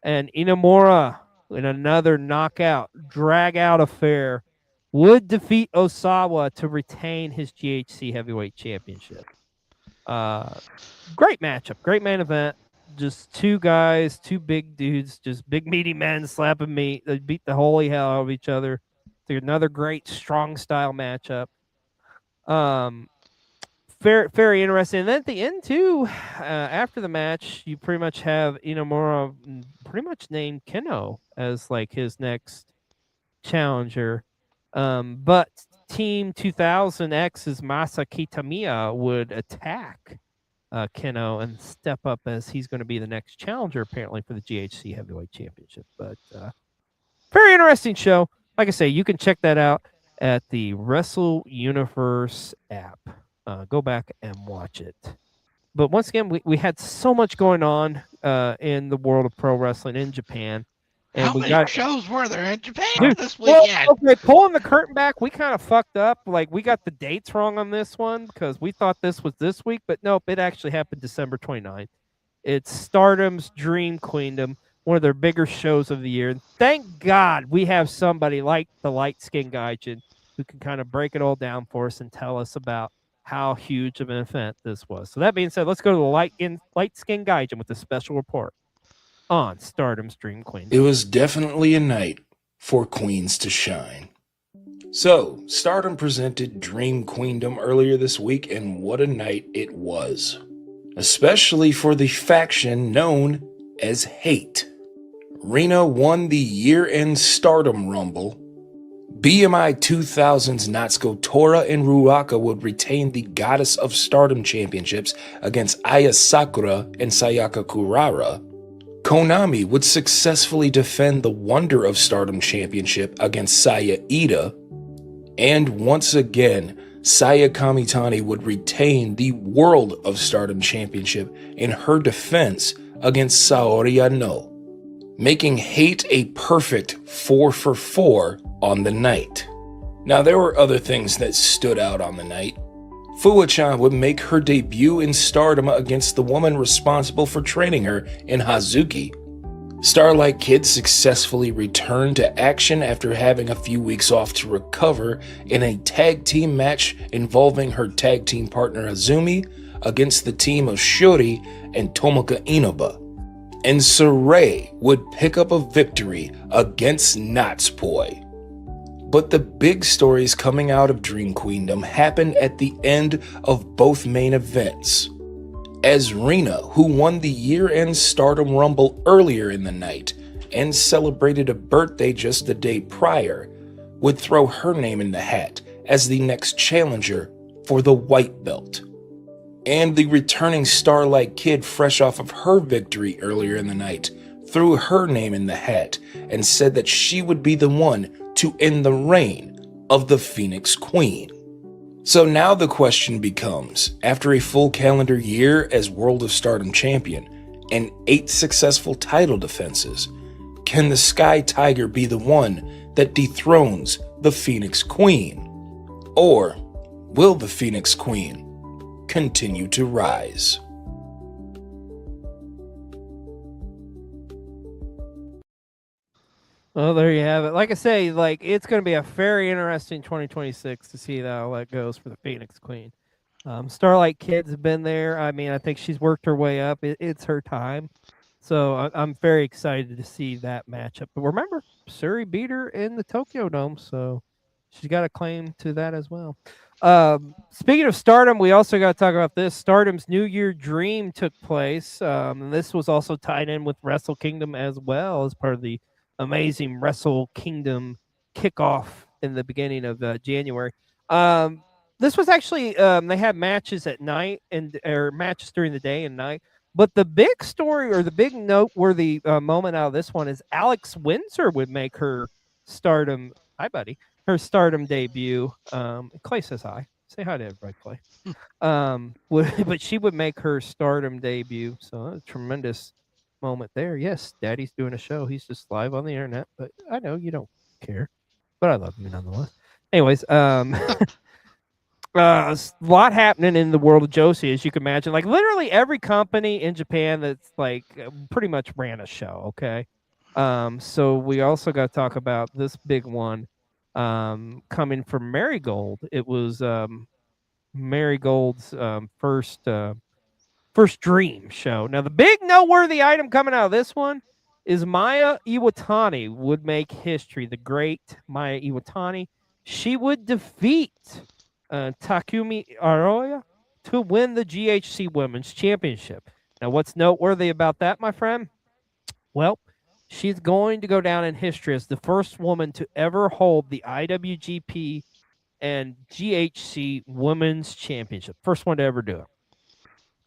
And Inamura in another knockout, drag-out affair, would defeat Osawa to retain his GHC Heavyweight Championship. Great matchup, great main event. Just two guys, two big dudes, just big meaty men slapping meat. They beat the holy hell out of each other. It's another great strong style matchup. Very interesting. And then at the end too, after the match, you pretty much have Inamura pretty much named Keno as like his next challenger. But Team 2000X's Masa Kitamiya would attack Keno and step up as he's going to be the next challenger apparently for the GHC Heavyweight Championship. But very interesting show. Like I say, you can check that out at the Wrestle Universe app. Go back and watch it. But once again, we had so much going on in the world of pro wrestling in Japan. And How many shows were there in Japan this well, weekend? okay, pulling the curtain back, we kind of fucked up. Like, we got the dates wrong on this one because we thought this was this week, but nope, it actually happened December 29th. It's Stardom's Dream Queendom, one of their bigger shows of the year. And thank God we have somebody like the Light Skin Gaijin who can kind of break it all down for us and tell us about how huge of an event this was. So that being said, let's go to the Light Skin Gaijin with a special report on Stardom's Dream Queen. It was definitely a night for queens to shine. So, Stardom presented Dream Queendom earlier this week, and what a night it was. Especially for the faction known as Hate. Rina won the year-end Stardom Rumble. BMI 2000's Natsuko Tora and Ruaka would retain the Goddess of Stardom championships against Aya Sakura and Sayaka Kurara. Konami would successfully defend the Wonder of Stardom Championship against Saya Iida, and once again, Saya Kamitani would retain the World of Stardom Championship in her defense against Saori Anou, making Hate a perfect 4 for 4 on the night. Now, there were other things that stood out on the night. Fuwa-chan would make her debut in Stardom against the woman responsible for training her in Hazuki. Starlight Kid successfully returned to action after having a few weeks off to recover in a tag team match involving her tag team partner Azumi against the team of Shuri and Tomoka Inoba. And Saray would pick up a victory against Natsupoi. But the big stories coming out of Dream Queendom happened at the end of both main events, as Rina, who won the year-end Stardom Rumble earlier in the night and celebrated a birthday just the day prior, would throw her name in the hat as the next challenger for the white belt. And the returning Starlight Kid, fresh off of her victory earlier in the night, threw her name in the hat and said that she would be the one to end the reign of the Phoenix Queen. So now the question becomes, after a full calendar year as World of Stardom champion and 8 successful title defenses, can the Sky Tiger be the one that dethrones the Phoenix Queen? Or will the Phoenix Queen continue to rise? Well, there you have it. Like I say, like it's going to be a very interesting 2026 to see how that goes for the Phoenix Queen. Starlight Kid's been there. I mean, I think she's worked her way up. It's her time. So I'm very excited to see that matchup. But remember, Suri beat her in the Tokyo Dome, so she's got a claim to that as well. Speaking of Stardom, we also got to talk about this. Stardom's New Year Dream took place. And this was also tied in with Wrestle Kingdom as well as part of the amazing Wrestle Kingdom kickoff in the beginning of January. This was actually they had matches at night or matches during the day and night. But the big story or the big noteworthy moment out of this one is Alex Windsor would make her Stardom. Hi, buddy. Her Stardom debut. Clay says hi. Say hi to everybody, Clay. But she would make her Stardom debut. So a tremendous moment there. Yes, Daddy's doing a show. He's just live on the internet, but I know you don't care. But I love you nonetheless. Anyways, a lot happening in the world of Joshi, as you can imagine. Like literally every company in Japan that's like pretty much ran a show. Okay, So we also got to talk about this big one coming from Marigold. It was Marigold's first Dream show. Now, the big noteworthy item coming out of this one is Maya Iwatani would make history. The great Maya Iwatani. She would defeat Takumi Aroya to win the GHC Women's Championship. Now, what's noteworthy about that, my friend? Well, she's going to go down in history as the first woman to ever hold the IWGP and GHC Women's Championship. First one to ever do it.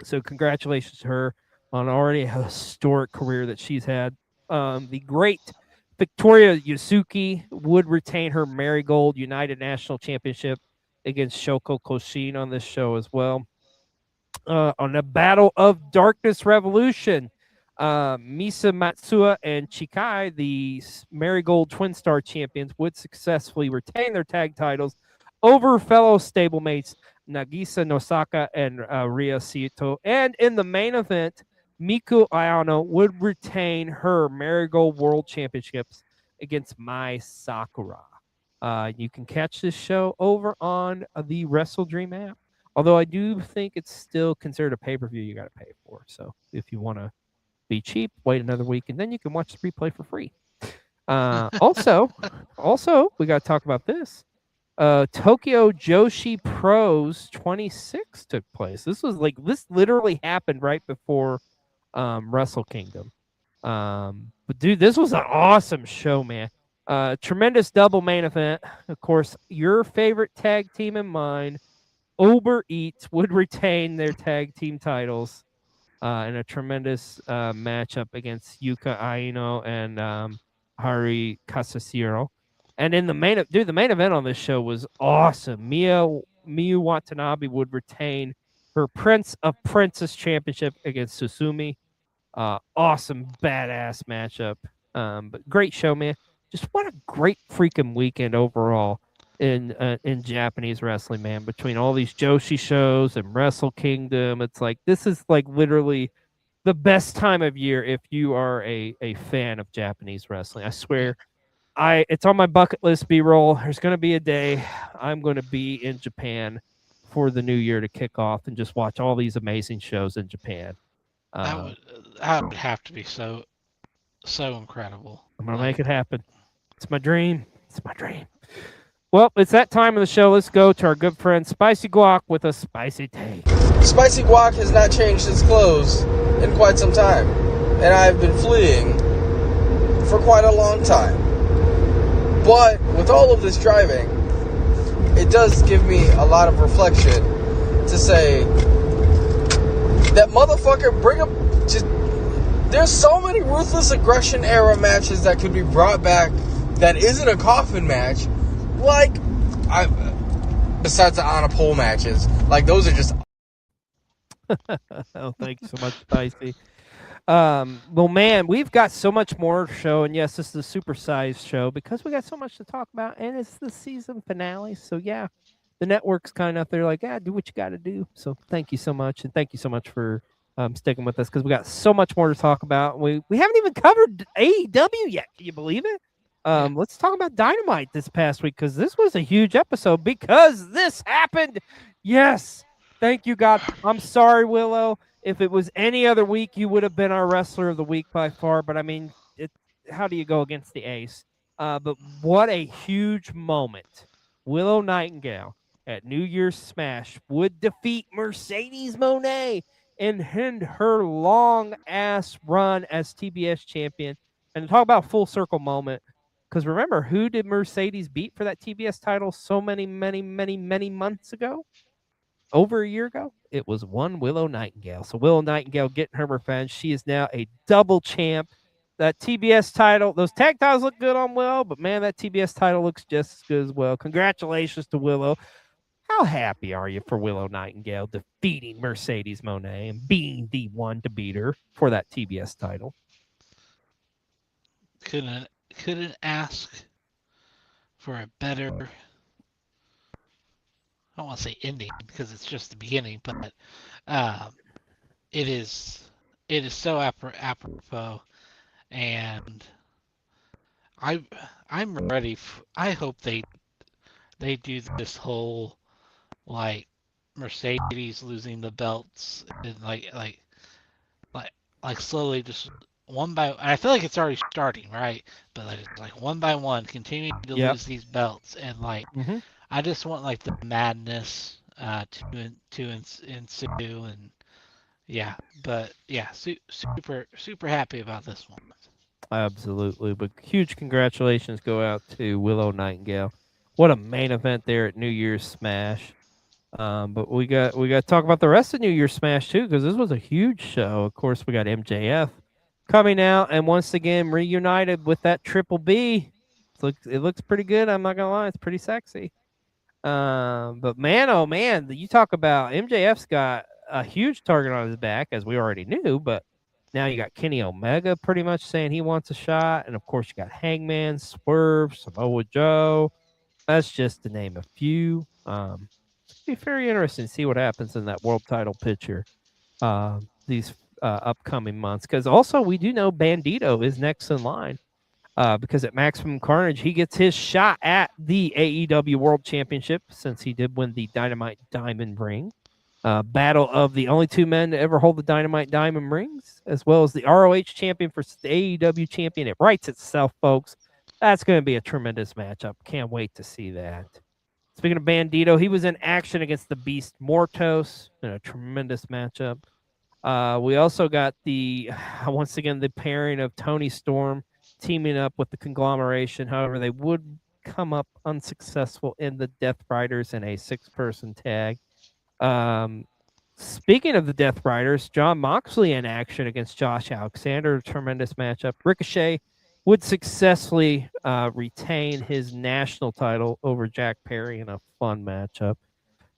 So congratulations to her on already a historic career that she's had. The great Victoria Yasuki would retain her Marigold United National Championship against Shoko Koshin on this show as well. On the Battle of Darkness Revolution, Misa Matsuo and Chikai, the Marigold Twin Star champions, would successfully retain their tag titles over fellow stablemates Nagisa Nosaka and Rhea Saito. And in the main event, Miku Ayano would retain her Marigold World Championships against Mai Sakura. You can catch this show over on the Wrestle Dream app. Although I do think it's still considered a pay-per-view you got to pay for. So if you want to be cheap, wait another week, and then you can watch the replay for free. Also, we got to talk about this. Tokyo Joshi Pros 26 took place. This literally happened right before Wrestle Kingdom. But dude, this was an awesome show, man. Tremendous double main event. Of course, your favorite tag team and mine, Uber Eats, would retain their tag team titles in a tremendous matchup against Yuka Aino and Hari Kasashiro. And in the main event on this show was awesome. Miyu Watanabe would retain her Prince of Princess Championship against Susumi. Awesome, badass matchup. But great show, man. Just what a great freaking weekend overall in Japanese wrestling, man. Between all these Joshi shows and Wrestle Kingdom, it's like this is like literally the best time of year if you are a fan of Japanese wrestling. I swear. It's on my bucket list, B-roll. There's going to be a day I'm going to be in Japan for the new year to kick off and just watch all these amazing shows in Japan. That would have to be so incredible. I'm going to make it happen. It's my dream. It's my dream. Well, it's that time of the show. Let's go to our good friend Spicy Guac with a spicy take. Spicy Guac has not changed his clothes in quite some time, and I've been fleeing for quite a long time. But with all of this driving, it does give me a lot of reflection to say that motherfucker bring up just there's so many Ruthless Aggression era matches that could be brought back that isn't a coffin match, like besides the on a pole matches, like those are just Oh, thank you so much, Spicy. Well, man, we've got so much more to show, and yes, this is a supersized show because we got so much to talk about, and it's the season finale. So yeah, the network's kind of they're like, do what you got to do. So thank you so much, and thank you so much for sticking with us because we got so much more to talk about. We haven't even covered AEW yet. Can you believe it? Let's talk about Dynamite this past week because this was a huge episode because this happened. Yes, thank you, God. I'm sorry, Willow. If it was any other week, you would have been our wrestler of the week by far. But I mean, how do you go against the ace? But what a huge moment. Willow Nightingale at New Year's Smash would defeat Mercedes Moné and end her long-ass run as TBS champion. And talk about full circle moment. Because remember, who did Mercedes beat for that TBS title so many months ago? Over a year ago, it was one Willow Nightingale. So Willow Nightingale getting her revenge. She is now a double champ. That TBS title, those tag titles look good on Willow, but man, that TBS title looks just as good as well. Congratulations to Willow. How happy are you for Willow Nightingale defeating Mercedes Moné and being the one to beat her for that TBS title? Couldn't ask for a better, I don't want to say ending because it's just the beginning, but it is so apropos, and I'm ready. I hope they do this whole like Mercedes losing the belts and like like slowly just one by. I feel like it's already starting, right? But like one by one, continuing to Yep. lose these belts, and like Mm-hmm. I just want like the madness to ensue, and yeah. But yeah, super happy about this one. Absolutely. But huge congratulations go out to Willow Nightingale. What a main event there at New Year's Smash. But we got to talk about the rest of New Year's Smash too, because this was a huge show. Of course, we got MJF coming out and once again reunited with that Triple B. It looks pretty good. I'm not gonna lie, it's pretty sexy. But man, oh man, you talk about MJF's got a huge target on his back, as we already knew. But now you got Kenny Omega pretty much saying he wants a shot, and of course you got Hangman, Swerve, Samoa Joe. That's just to name a few. Be very interesting to see what happens in that world title picture these upcoming months. Because also we do know Bandito is next in line. Because at Maximum Carnage, he gets his shot at the AEW World Championship since he did win the Dynamite Diamond Ring. Battle of the only two men to ever hold the Dynamite Diamond Rings, as well as the ROH champion for the AEW champion. It writes itself, folks. That's going to be a tremendous matchup. Can't wait to see that. Speaking of Bandito, he was in action against the Beast Mortos in a tremendous matchup. We also got once again, the pairing of Tony Storm teaming up with the Conglomeration. However, they would come up unsuccessful in the Death Riders in a 6-person tag. Speaking of the Death Riders, Jon Moxley in action against Josh Alexander. A tremendous matchup. Ricochet would successfully retain his national title over Jack Perry in a fun matchup.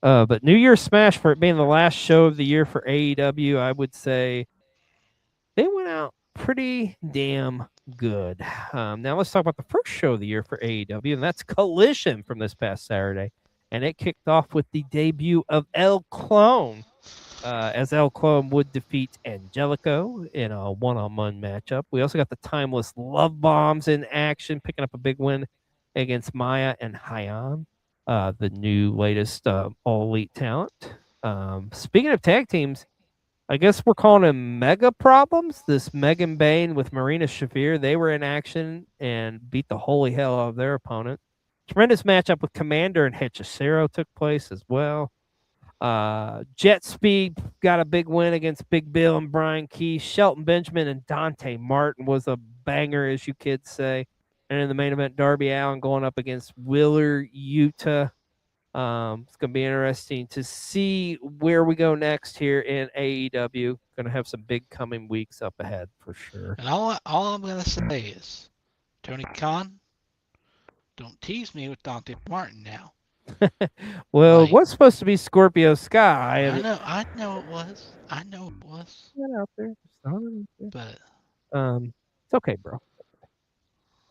But New Year's Smash, for it being the last show of the year for AEW, I would say they went out pretty damn good. Now let's talk about the first show of the year for AEW, and that's Collision from this past Saturday. And it kicked off with the debut of El Clone, as El Clone would defeat Angelico in a one-on-one matchup. We also got the Timeless Love Bombs in action, picking up a big win against Maya and Hyan, the new latest all-elite talent. Speaking of tag teams, I guess we're calling them Mega Problems. This Megan Bayne with Marina Shafir, they were in action and beat the holy hell out of their opponent. Tremendous matchup with Commander and Hechicero took place as well. Jet Speed got a big win against Big Bill and Brian Keith. Shelton Benjamin and Dante Martin was a banger, as you kids say. And in the main event, Darby Allin going up against Wheeler Yuta. It's going to be interesting to see where we go next here in AEW. Going to have some big coming weeks up ahead for sure. And all I'm gonna say is, Tony Khan, don't tease me with Dante Martin now. Well, it was supposed to be Scorpio Sky. I know it was. Out there. But It's okay, bro.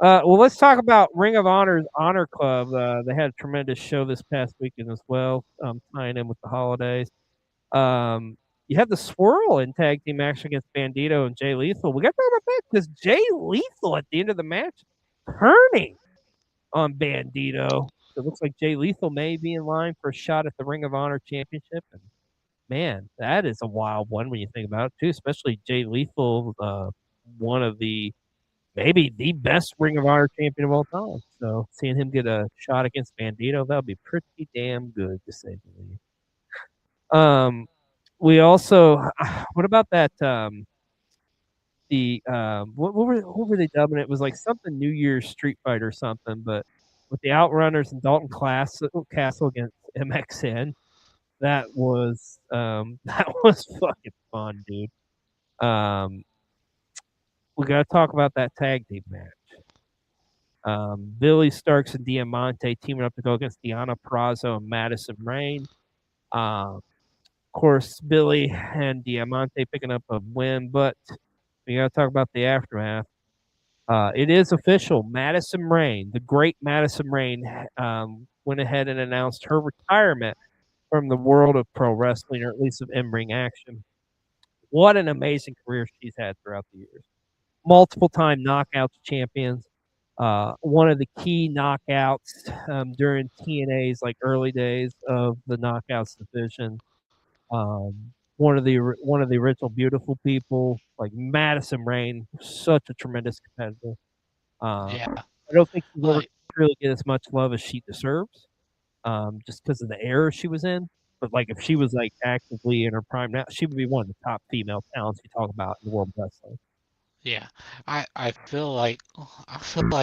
Well, let's talk about Ring of Honor's Honor Club. They had a tremendous show this past weekend as well, tying in with the holidays. You had the Swirl in tag team action against Bandito and Jay Lethal. We got to talk about that because Jay Lethal at the end of the match turning on Bandito. It looks like Jay Lethal may be in line for a shot at the Ring of Honor Championship. And man, that is a wild one when you think about it, too, especially Jay Lethal, one of maybe the best Ring of Honor champion of all time. So seeing him get a shot against Bandito, that'll be pretty damn good, to say the least. We also, what about that? What were they dubbing it? It was like something New Year's Street Fight or something, but with the Outrunners and Dalton Castle against MXN, that was fucking fun, dude. We got to talk about that tag team match. Billy Starks and Diamante teaming up to go against Deonna Purrazzo and Madison Rain. Of course, Billy and Diamante picking up a win, but we got to talk about the aftermath. It is official. Madison Rain, the great Madison Rain, went ahead and announced her retirement from the world of pro wrestling, or at least of in-ring action. What an amazing career she's had throughout the years. Multiple-time knockouts champions. one of the key knockouts during TNA's like early days of the Knockouts division. One of the original Beautiful People, like Madison Rain, such a tremendous competitor. Yeah. I don't think she's ever Like, really get as much love as she deserves, just because of the era she was in. But like, if she was like actively in her prime now, she would be one of the top female talents you talk about in the world of wrestling. yeah. I feel like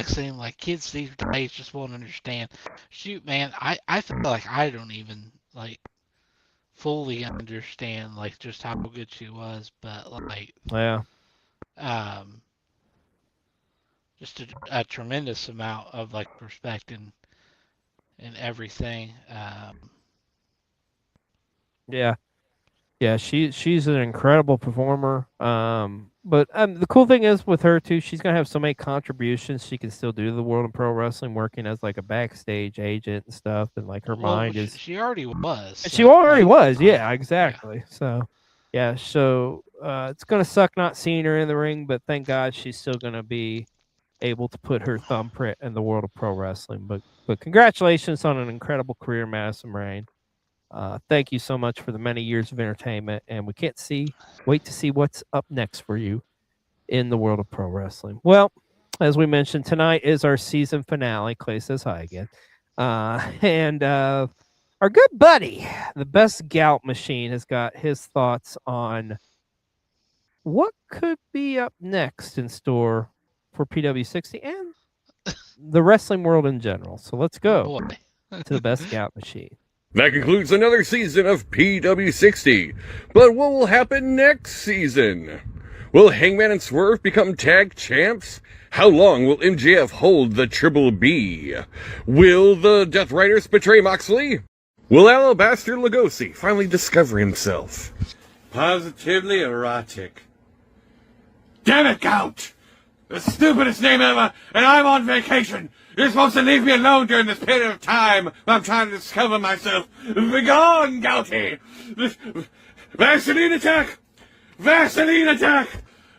saying like kids these days just won't understand. Shoot, man, I feel like I don't even like fully understand like just how good she was, but like Yeah, um just a tremendous amount of like respect and everything. yeah. Yeah, she's an incredible performer. But the cool thing is with her too, she's gonna have so many contributions she can still do to the world of pro wrestling, working as like a backstage agent and stuff. And like her mind is She already was. she so, already like, was, yeah, exactly. So yeah, so it's gonna suck not seeing her in the ring, but thank God she's still gonna be able to put her thumbprint in the world of pro wrestling. But congratulations on an incredible career, Madison Rain. Thank you so much for the many years of entertainment, and we can't wait to see what's up next for you in the world of pro wrestling. Well, as we mentioned, tonight is our season finale. Clay says hi again. And our good buddy, the best gout machine, has got his thoughts on what could be up next in store for PW60 and the wrestling world in general. So let's go to the best gout machine. That concludes another season of PW60. But what will happen next season? Will Hangman and Swerve become tag champs? How long will MJF hold the Triple B? Will the Death Riders betray Moxley? Will Alabaster Lugosi finally discover himself? Positively erotic. Damn it, Gout! The stupidest name ever, and I'm on vacation! You're supposed to leave me alone during this period of time when I'm trying to discover myself. Begone, Gouty! Vaseline attack! Vaseline attack!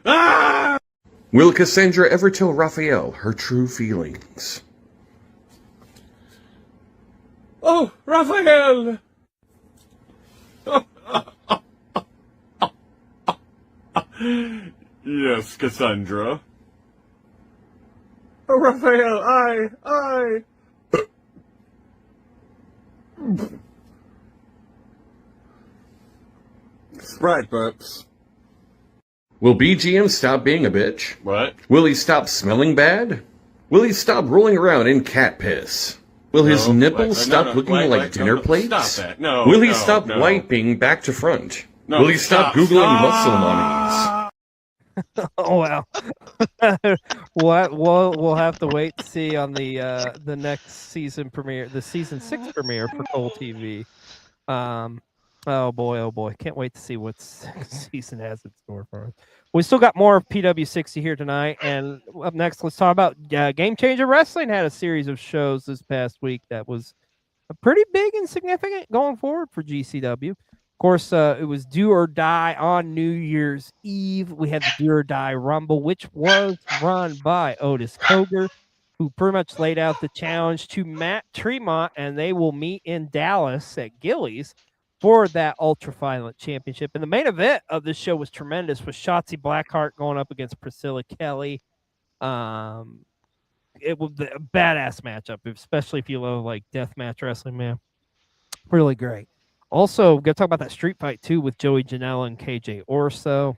Ah! Will Cassandra ever tell Raphael her true feelings? Oh, Raphael! Yes, Cassandra. Oh, Raphael, I. Sprite burps. Will BGM stop being a bitch? What? Will he stop smelling bad? Will he stop rolling around in cat piss? Will his nipples stop looking like dinner plates? Stop that. No. Will he stop wiping back to front? No. Will he stop Googling muscle mummies? Oh wow! We'll have to wait to see on the next season premiere, the season 6 premiere for Cole TV. Oh boy, can't wait to see what season has in store for us. We still got more of PW60 here tonight, and up next, let's talk about Game Changer Wrestling. Had a series of shows this past week that was pretty big and significant going forward for GCW. Of course, it was Do or Die on New Year's Eve. We had the Do or Die Rumble, which was run by Otis Cogar, who pretty much laid out the challenge to Matt Tremont, and they will meet in Dallas at Gillies for that Ultra Violent Championship. And the main event of this show was tremendous, with Shotzi Blackheart going up against Priscilla Kelly. It was a badass matchup, especially if you love like deathmatch wrestling, man. Really great. Also, we're going to talk about that street fight, too, with Joey Janela and KJ Orso.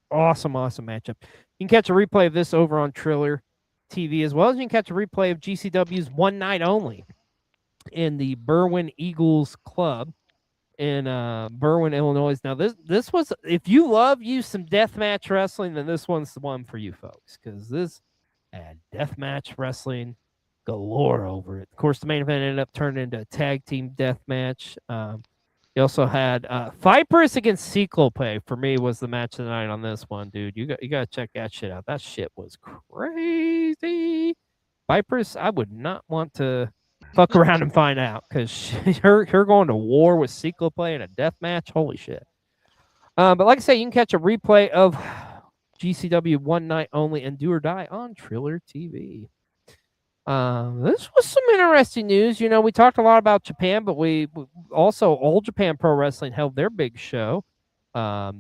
Awesome matchup. You can catch a replay of this over on Triller TV, as well as you can catch a replay of GCW's One Night Only in the Berwyn Eagles Club in Berwyn, Illinois. Now, this was, if you love some deathmatch wrestling, then this one's the one for you folks, because this had deathmatch wrestling galore over it. Of course, the main event ended up turning into a tag team death match. You also had Vipers against Cyclope. For me, was the match of the night on this one, dude. You got to check that shit out. That shit was crazy. Vipers, I would not want to fuck around and find out, because her going to war with Cyclope in a death match, holy shit. But like I say, you can catch a replay of GCW One Night Only and Do or Die on Triller TV. This was some interesting news. You know, we talked a lot about Japan, but we also All Japan Pro Wrestling held their big show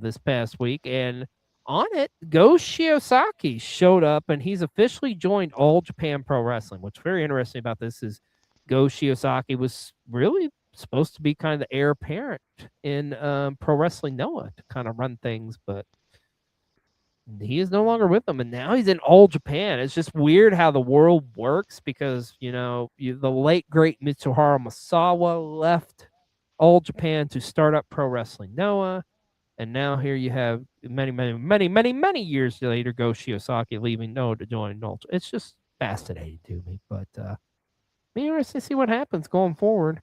this past week, and on it, Go Shiosaki showed up, and he's officially joined All Japan Pro Wrestling. What's very interesting about this is Go Shiosaki was really supposed to be kind of the heir apparent in Pro Wrestling Noah to kind of run things, but he is no longer with them, and now he's in All Japan. It's just weird how the world works because, you know, the late, great Mitsuharu Misawa left All Japan to start up Pro Wrestling Noah, and now here you have many years later, Go Shiosaki leaving Noah to join All Japan. It's just fascinating to me, but be interesting to see what happens going forward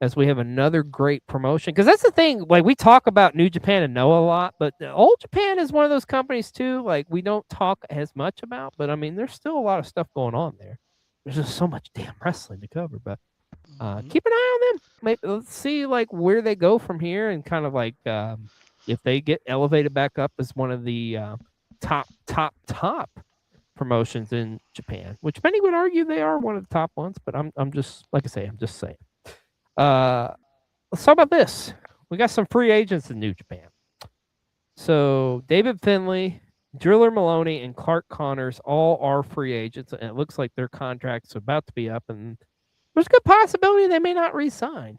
as we have another great promotion. Because that's the thing, like we talk about New Japan and Noah a lot, but All Japan is one of those companies too, like we don't talk as much about, but I mean, there's still a lot of stuff going on there. There's just so much damn wrestling to cover, but keep an eye on them. Maybe let's see like where they go from here and kind of like if they get elevated back up as one of the top promotions in Japan, which many would argue they are one of the top ones, but I'm just, like I say, I'm just saying. Let's talk about this. We got some free agents in New Japan. So David Finlay, Driller Maloney, and Clark Connors all are free agents, and it looks like their contracts are about to be up, and there's a good possibility they may not re-sign.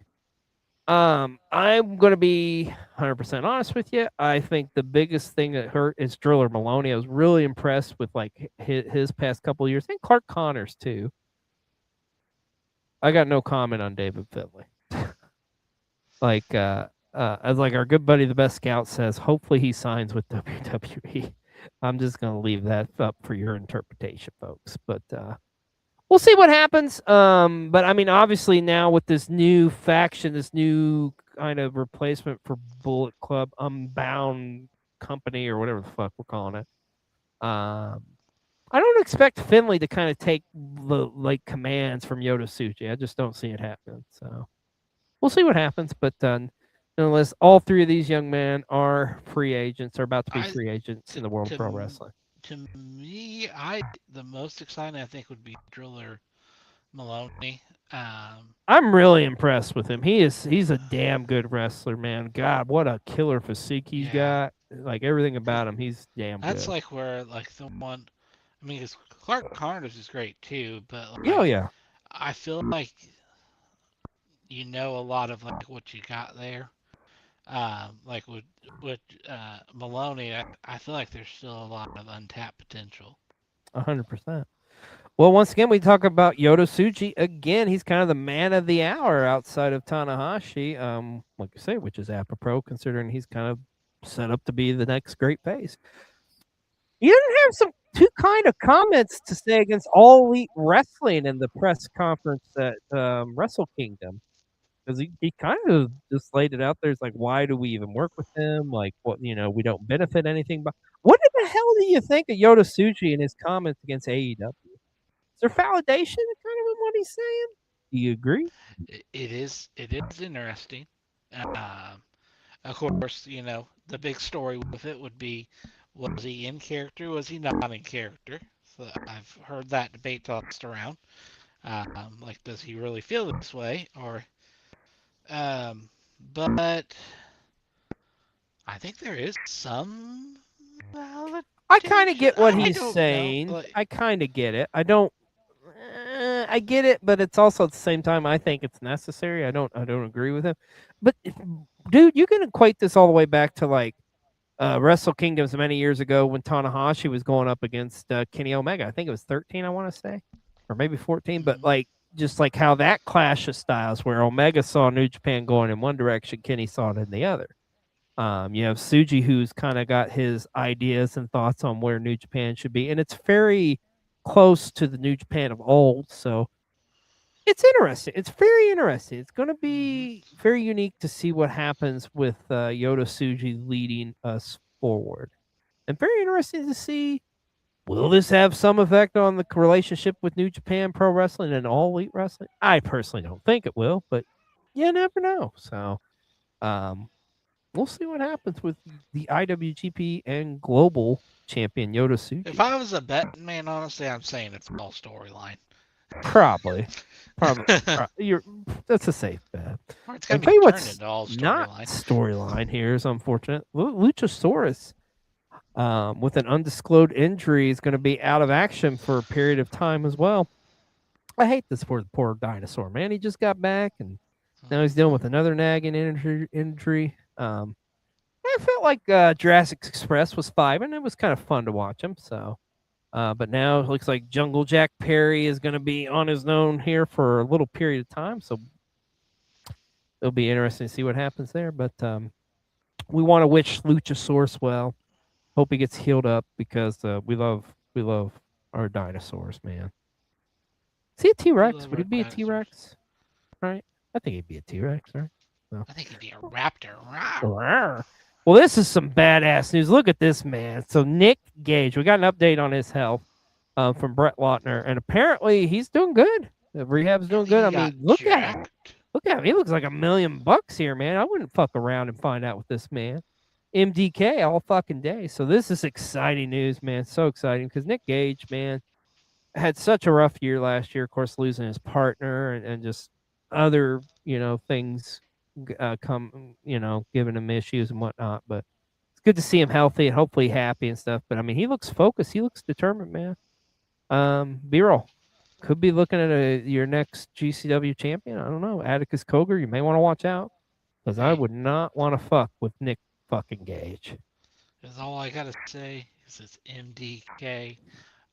I'm going to be 100% honest with you. I think the biggest thing that hurt is Driller Maloney. I was really impressed with like his past couple of years, and Clark Connors too. I got no comment on David Finlay. As like our good buddy, the Best Scout says, hopefully he signs with WWE. I'm just going to leave that up for your interpretation, folks. But we'll see what happens. But I mean, obviously now with this new faction, this new kind of replacement for Bullet Club, Unbound Company, or whatever the fuck we're calling it. I don't expect Finlay to kind of take the like commands from Yota Tsuji. I just don't see it happening. So we'll see what happens. But nonetheless, all three of these young men are free agents, are about to be free agents in the world of pro wrestling. To me, the most exciting I think would be Driller Maloney. I'm really impressed with him. He's a damn good wrestler, man. God, what a killer physique he's got. Like everything about him, he's damn good. That's like where like the one. I mean, because Clark Connors is great too, but like, yeah. I feel like you know a lot of like what you got there. Like with Maloney, I feel like there's still a lot of untapped potential. 100%. Well, once again, we talk about Yota Tsuji again. He's kind of the man of the hour outside of Tanahashi. Like I say, which is apropos considering he's kind of set up to be the next great face. He didn't have some two kind of comments to say against All Elite Wrestling in the press conference at Wrestle Kingdom. Because he kind of just laid it out there. It's like, why do we even work with him? Like, what, you know, we don't benefit anything. But what in the hell do you think of Yota Tsuji and his comments against AEW? Is there validation kind of in what he's saying? Do you agree? It is interesting. Of course, you know, the big story with it would be, was he in character? Was he not in character? So I've heard that debate tossed around. Like, does he really feel this way? Or, but I think there is some validation. I kind of get what I he's don't know, saying. like- I kind of get it. I don't. I get it, but it's also at the same time I think it's necessary. I don't agree with him. But dude, you can equate this all the way back to like Wrestle Kingdoms many years ago when Tanahashi was going up against Kenny Omega. I think it was 13, I want to say, or maybe 14. But like just like how that clash of styles, where Omega saw New Japan going in one direction, Kenny saw it in the other. You have Tsuji, who's kind of got his ideas and thoughts on where New Japan should be, and it's very close to the New Japan of old. So it's interesting. It's very interesting. It's going to be very unique to see what happens with Yota Tsuji leading us forward, and very interesting to see, will this have some effect on the relationship with New Japan Pro Wrestling and All Elite Wrestling? I personally don't think it will, but you never know. So we'll see what happens with the IWGP and global champion Yoda Tsuji. If I was a betting man, honestly, I'm saying it's all storyline. Probably. That's a safe bet. Or it's I'll gonna tell be you turned what's into all not storyline. storyline here is unfortunate. Luchasaurus, with an undisclosed injury, is going to be out of action for a period of time as well. I hate this for the poor dinosaur, man. He just got back, and now he's dealing with another nagging injury. I felt like Jurassic Express was five, and it was kind of fun to watch him. So, but now it looks like Jungle Jack Perry is going to be on his own here for a little period of time. So it'll be interesting to see what happens there. But we want to wish Luchasaurus well. Hope he gets healed up because we love our dinosaurs, man. Is he a T-Rex? love Would our he be a dinosaurs. T-Rex? Right? I think he'd be a T-Rex, right? I think he'd be a raptor. Rawr. Rawr. Well, this is some badass news. Look at this, man. So Nick Gage, we got an update on his health from Brett Lautner, and apparently he's doing good. The rehab's doing good. I He got mean, look at him. jacked. Look at him. He looks like $1 million here, man. I wouldn't fuck around and find out with this man. MDK all fucking day. So this is exciting news, man. So exciting because Nick Gage, man, had such a rough year last year. Of course, losing his partner and just other, things giving him issues and whatnot. But it's good to see him healthy and hopefully happy and stuff. But I mean, he looks focused. He looks determined, man. B-roll could be looking at your next GCW champion. I don't know. Atticus Cogar, you may want to watch out because I would not want to fuck with Nick fucking Gage. Because all I gotta say is it's MDK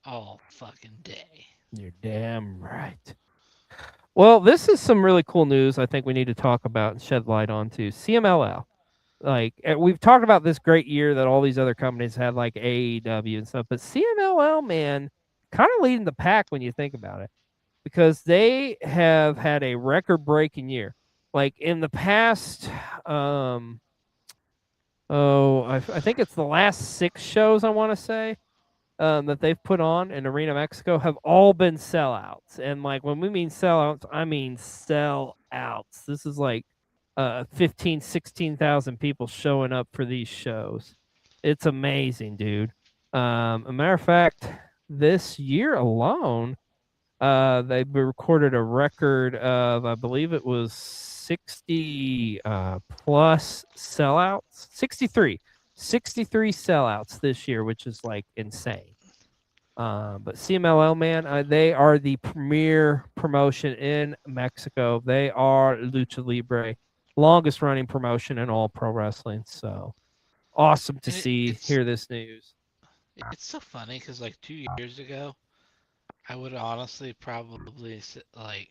all fucking day. You're damn right. Well, this is some really cool news I think we need to talk about and shed light on too. CMLL. Like, we've talked about this great year that all these other companies had, like AEW and stuff, but CMLL, man, kind of leading the pack when you think about it, because they have had a record-breaking year. Like, in the past, I think it's the last 6 shows, I want to say, that they've put on in Arena Mexico have all been sellouts. And like when we mean sellouts, I mean sellouts. This is like 15, 16,000 people showing up for these shows. It's amazing, dude. A matter of fact, this year alone, they recorded a record of, I believe it was 60 plus sellouts. 63 sellouts this year, which is like insane. But CMLL, man, they are the premier promotion in Mexico. They are Lucha Libre, longest running promotion in all pro wrestling. So awesome to hear this news. It's so funny because like 2 years ago, I would honestly probably said like,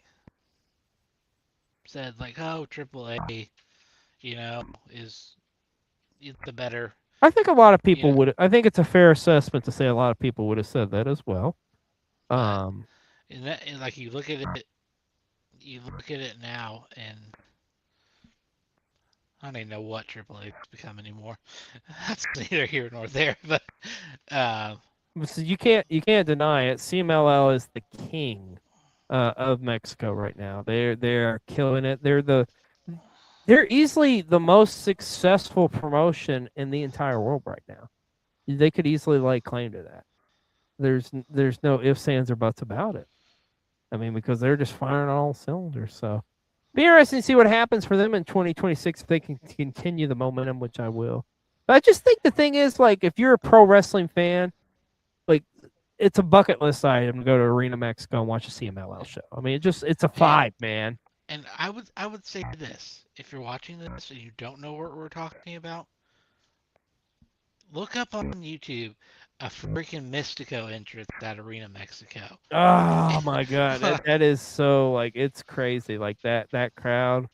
oh, AAA, is the better. I think a lot of people would. I think it's a fair assessment to say a lot of people would have said that as well. And like you look at it now, and I don't even know what AAA has become anymore. That's neither here nor there, but so you can't deny it. CMLL is the king of Mexico right now. They're killing it. They're easily the most successful promotion in the entire world right now. They could easily lay claim to that. There's no ifs, ands, or buts about it. I mean, because they're just firing on all cylinders. So be interesting to see what happens for them in 2026 if they can continue the momentum, which I will. But I just think the thing is, like, if you're a pro wrestling fan, like, it's a bucket list item to go to Arena Mexico and watch a CMLL show. I mean, it's a vibe, man. And I would say this: if you're watching this and you don't know what we're talking about, look up on YouTube a freaking Mystico entrance at Arena Mexico. Oh my god, that is so, like, it's crazy. Like that crowd,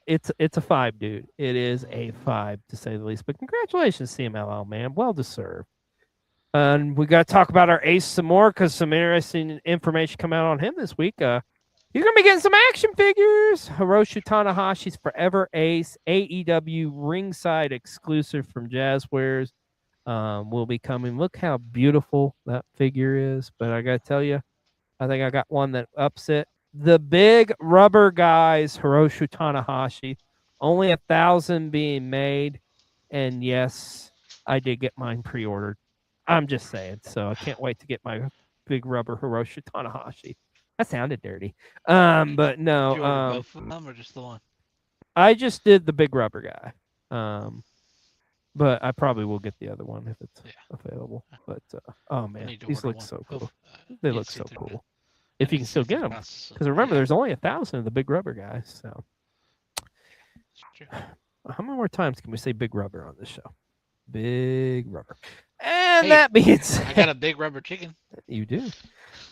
it's a vibe, dude. It is a vibe to say the least. But congratulations, CMLL, man, well deserved. And we got to talk about our ace some more because some interesting information come out on him this week. You're going to be getting some action figures. Hiroshi Tanahashi's Forever Ace AEW ringside exclusive from Jazzwares will be coming. Look how beautiful that figure is. But I got to tell you, I think I got one that upset the big rubber guys, Hiroshi Tanahashi. Only 1,000 being made. And yes, I did get mine pre-ordered. I'm just saying. So I can't wait to get my big rubber Hiroshi Tanahashi. That sounded dirty. But no. Did you order both of them or just the one? I just did the big rubber guy. But I probably will get the other one if it's available. But oh man, these look so cool. They look so cool. If you can still get them, because remember, there's only 1,000 of the big rubber guys. So, how many more times can we say big rubber on this show? Big rubber. And that being said, I got a big rubber chicken. You do.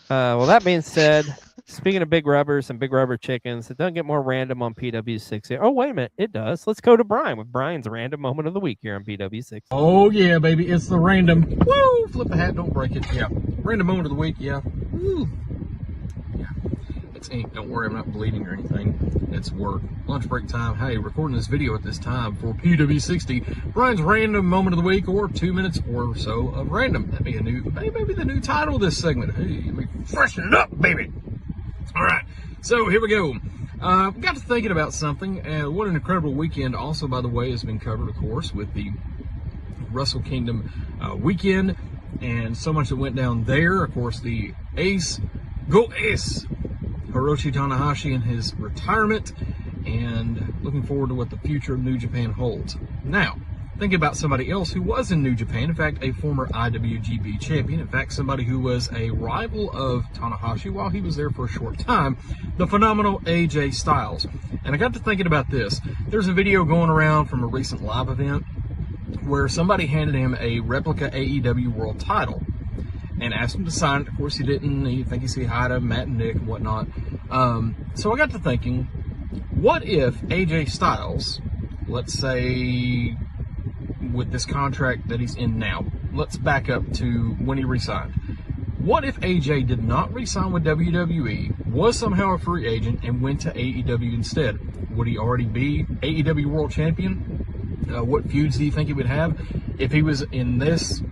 Well, that being said, speaking of big rubbers and big rubber chickens, it doesn't get more random on PW60. Oh, wait a minute. It does. Let's go to Brian with Brian's random moment of the week here on PW60. Oh, yeah, baby. It's the random. Woo! Flip the hat, don't break it. Yeah. Random moment of the week. Yeah. Woo. Yeah. It's ink. Don't worry, I'm not bleeding or anything. It's work. Lunch break time. Hey, recording this video at this time for PW60. Brian's random moment of the week, or 2 minutes or so of random. That'd be maybe the new title of this segment. Hey, let me freshen it up, baby. All right, so here we go. Got to thinking about something. What an incredible weekend. Also, by the way, has been covered, of course, with the Wrestle Kingdom weekend, and so much that went down there. Of course, the Ace, Hiroshi Tanahashi and his retirement, and looking forward to what the future of New Japan holds. Now, thinking about somebody else who was in New Japan, in fact, a former IWGP champion, in fact, somebody who was a rival of Tanahashi while he was there for a short time, the phenomenal AJ Styles. And I got to thinking about this. There's a video going around from a recent live event where somebody handed him a replica AEW World title and asked him to sign it. Of course, he didn't. He think he said hi to Matt and Nick and whatnot. So I got to thinking, what if AJ Styles, let's say with this contract that he's in now, let's back up to when he re-signed. What if AJ did not re-sign with WWE, was somehow a free agent, and went to AEW instead? Would he already be AEW World Champion? What feuds do you think he would have if he was in this,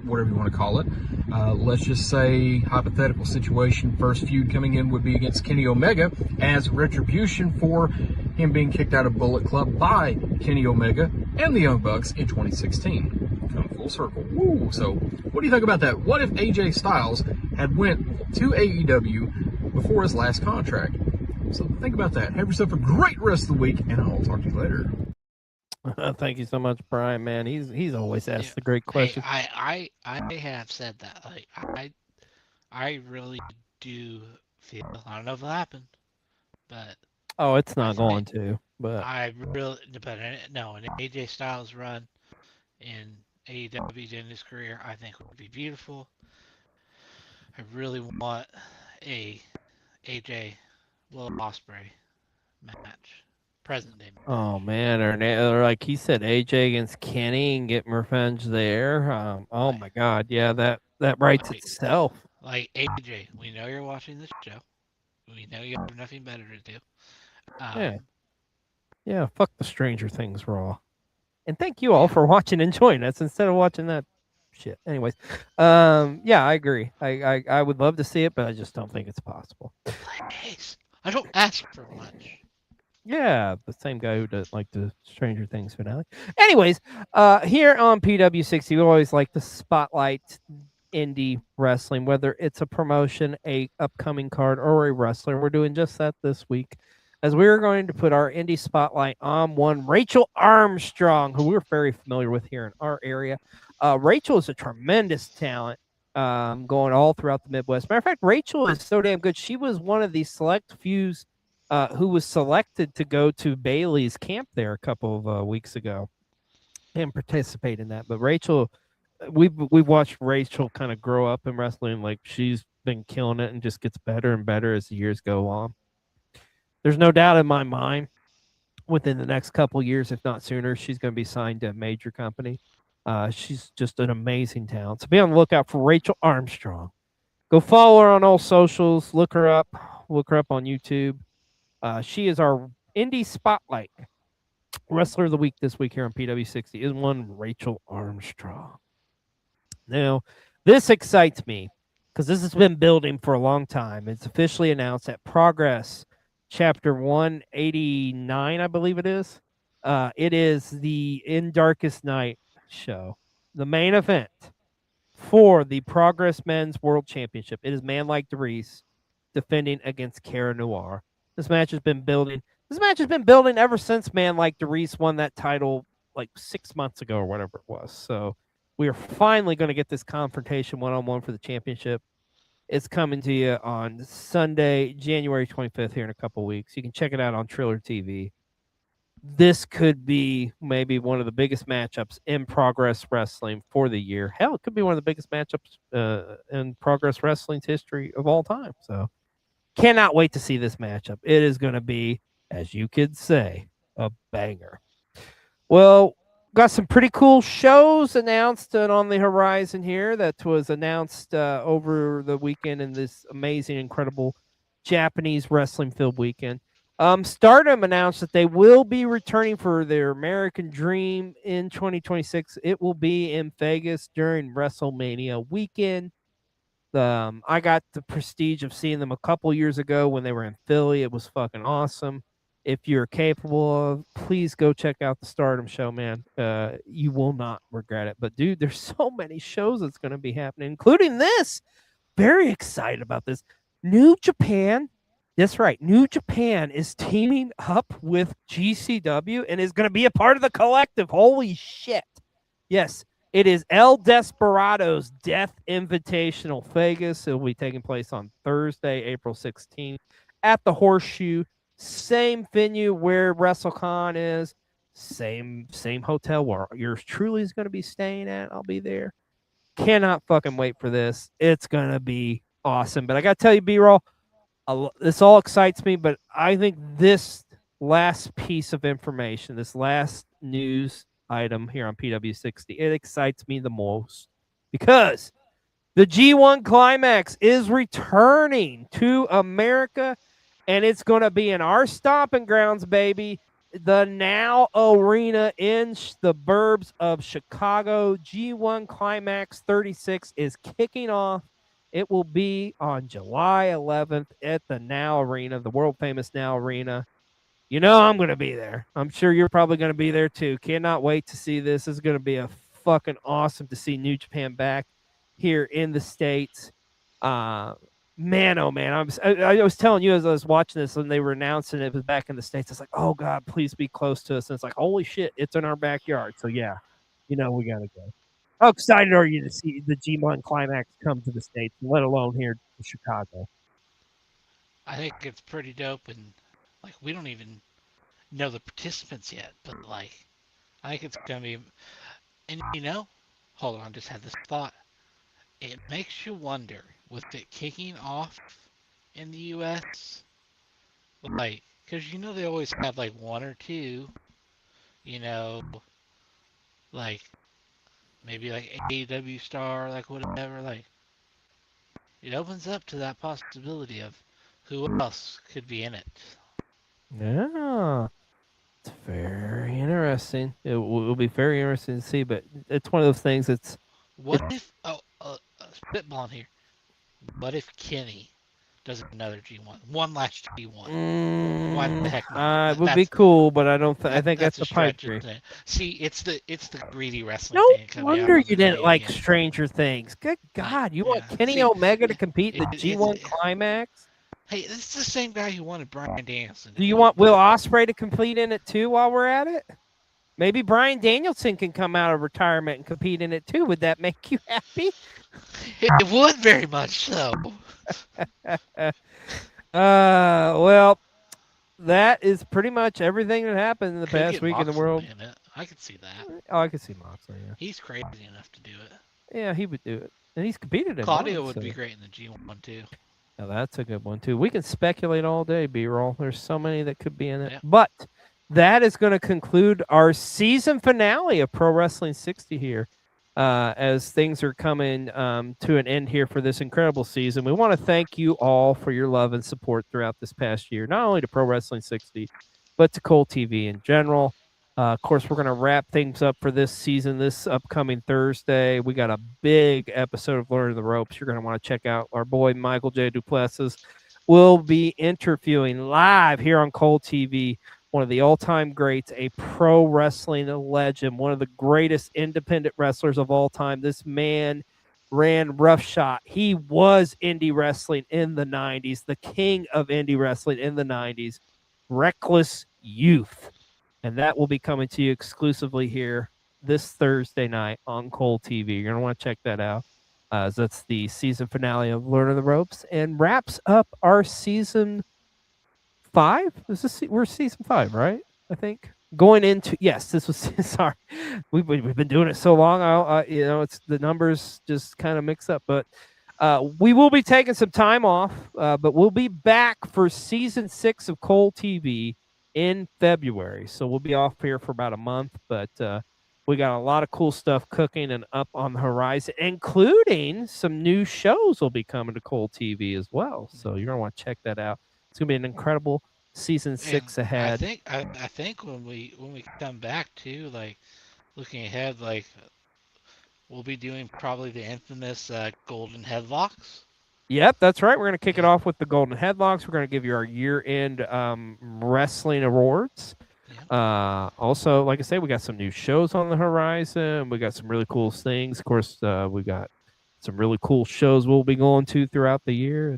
whatever you want to call it? Let's just say, hypothetical situation, first feud coming in would be against Kenny Omega as retribution for him being kicked out of Bullet Club by Kenny Omega and the Young Bucks in 2016. Come full circle. Woo! So, what do you think about that? What if AJ Styles had went to AEW before his last contract? So think about that. Have yourself a great rest of the week, and I'll talk to you later. Thank you so much, Brian. Man, he's always asked the great question. Hey, I have said that. Like I really do feel. I don't know if it'll happen, but it's not going to. But no, an AJ Styles run in AEW in his career, I think would be beautiful. I really want a AJ Will Ospreay match. Present day match. Oh man, or like he said, AJ against Kenny and get revenge there. Oh my God, yeah, that writes itself. Like AJ, we know you're watching this show. We know you have nothing better to do. Yeah. Fuck the Stranger Things Raw, and thank you all for watching and joining us instead of watching that shit. Anyways, yeah, I agree. I would love to see it, but I just don't think it's possible. Please, I don't ask for much. Yeah, the same guy who does like the Stranger Things finale. Anyways, here on PW60, we always like to spotlight indie wrestling, whether it's a promotion, a upcoming card, or a wrestler. We're doing just that this week, as we're going to put our indie spotlight on one Rachel Armstrong, who we're very familiar with here in our area. Rachel is a tremendous talent, going all throughout the Midwest. Matter of fact, Rachel is so damn good. She was one of the select few who was selected to go to Bailey's camp there a couple of weeks ago and participate in that. But Rachel, we've watched Rachel kind of grow up in wrestling. Like, she's been killing it and just gets better and better as the years go on. There's no doubt in my mind, within the next couple years, if not sooner, she's going to be signed to a major company. She's just an amazing talent. So be on the lookout for Rachel Armstrong. Go follow her on all socials. Look her up on YouTube. She is our indie spotlight. Wrestler of the week this week here on PW60 is one Rachel Armstrong. Now, this excites me because this has been building for a long time. It's officially announced that Progress Chapter 189, I believe it is, It is the In Darkest Night show, the main event for the Progress Men's World Championship. It is Man Like DeReiss defending against Cara Noir. This match has been building. This match has been building ever since Man Like DeReiss won that title like 6 months ago or whatever it was. So we are finally going to get this confrontation one-on-one for the championship. It's coming to you on Sunday, January 25th here in a couple weeks. You can check it out on Triller TV. This could be maybe one of the biggest matchups in Progress Wrestling for the year. Hell, it could be one of the biggest matchups in Progress Wrestling's history of all time. So cannot wait to see this matchup. It is going to be, as you could say, a banger. Well, got some pretty cool shows announced and on the horizon here that was announced over the weekend in this amazing, incredible Japanese wrestling filled weekend. Stardom announced that they will be returning for their American Dream in 2026. It will be in Vegas during WrestleMania weekend. I got the prestige of seeing them a couple years ago when they were in Philly. It was fucking awesome. If you're capable of, please go check out the Stardom show, man. You will not regret it. But dude, there's so many shows that's going to be happening, including this. Very excited about this. New Japan. That's right. New Japan is teaming up with GCW and is going to be a part of the collective. Holy shit. Yes, it is El Desperado's Death Invitational Vegas. It will be taking place on Thursday, April 16th at the Horseshoe. Same venue where WrestleCon is. Same hotel where yours truly is going to be staying at. I'll be there. Cannot fucking wait for this. It's going to be awesome. But I got to tell you, B-Roll, this all excites me, but I think this last piece of information, this last news item here on PW60, it excites me the most because the G1 Climax is returning to America, and it's going to be in our stomping grounds, baby, the Now Arena in the burbs of Chicago. G1 Climax 36 is kicking off. It will be on July 11th at the Now Arena, the world-famous Now Arena. You know I'm going to be there. I'm sure you're probably going to be there too. Cannot wait to see this. This is going to be a fucking awesome to see New Japan back here in the States. Man, oh man. I was telling you as I was watching this when they were announcing it was back in the States. It's like, oh God, please be close to us. And it's like, holy shit, it's in our backyard. So yeah, you know we got to go. How excited are you to see the G1 Climax come to the States, let alone here to Chicago? I think it's pretty dope, and like we don't even know the participants yet, but like I think it's gonna be. And you know, hold on, I just had this thought. It makes you wonder with it kicking off in the U.S. Like, because you know they always have like one or two, you know, like. Maybe like AEW star, like whatever, like it opens up to that possibility of who else could be in it. Yeah, it's very interesting. It will be very interesting to see, but it's one of those things that's... What if, spitballing here, what if Kenny does another G1? One last G1. Why the heck not? It would be cool, but I don't. I think that's a pipe dream. See, it's the greedy wrestling. No wonder you didn't like Stranger Things. Good God, you want Kenny Omega to compete in the G1 Climax? Hey, this is the same guy who wanted Bryan Danielson. Do you want Will Ospreay to compete in it too? While we're at it, maybe Bryan Danielson can come out of retirement and compete in it too. Would that make you happy? It would very much so. Well, that is pretty much everything that happened in the past week in the world. I could see that. Oh, I could see Moxley. Yeah. He's crazy enough to do it. Yeah, he would do it, and he's competed in. Claudio would be great in the G1 too. Now that's a good one too. We can speculate all day, B-roll. There's so many that could be in it, but that is going to conclude our season finale of Pro Wrestling 60 here. As things are coming to an end here for this incredible season. We want to thank you all for your love and support throughout this past year, not only to Pro Wrestling 60, but to Cole TV in general. Of course, we're going to wrap things up for this season this upcoming Thursday. We got a big episode of Learning the Ropes. You're going to want to check out our boy Michael J. Duplessis. We'll be interviewing live here on Cole TV one of the all-time greats, a pro wrestling legend, one of the greatest independent wrestlers of all time. This man ran roughshod. He was indie wrestling in the 90s, the king of indie wrestling in the 90s, Reckless Youth. And that will be coming to you exclusively here this Thursday night on Cole TV. You're going to want to check that out. That's the season finale of Learning the Ropes and wraps up our season 5. We're season 5, right? I think going into this was sorry, we've been doing it so long. It's the numbers just kind of mix up, but we will be taking some time off, but we'll be back for season 6 of Cole TV in February. So we'll be off here for about a month, but we got a lot of cool stuff cooking and up on the horizon, including some new shows will be coming to Cole TV as well. So you're gonna want to check that out. It's gonna be an incredible season 6 ahead. I think when we come back to, like, looking ahead, like, we'll be doing probably the infamous Golden Headlocks. Yep, that's right. We're going to kick it off with the Golden Headlocks. We're going to give you our year-end wrestling awards. Yeah. Also, like I say, we got some new shows on the horizon. We got some really cool things. Of course, we got some really cool shows we'll be going to throughout the year,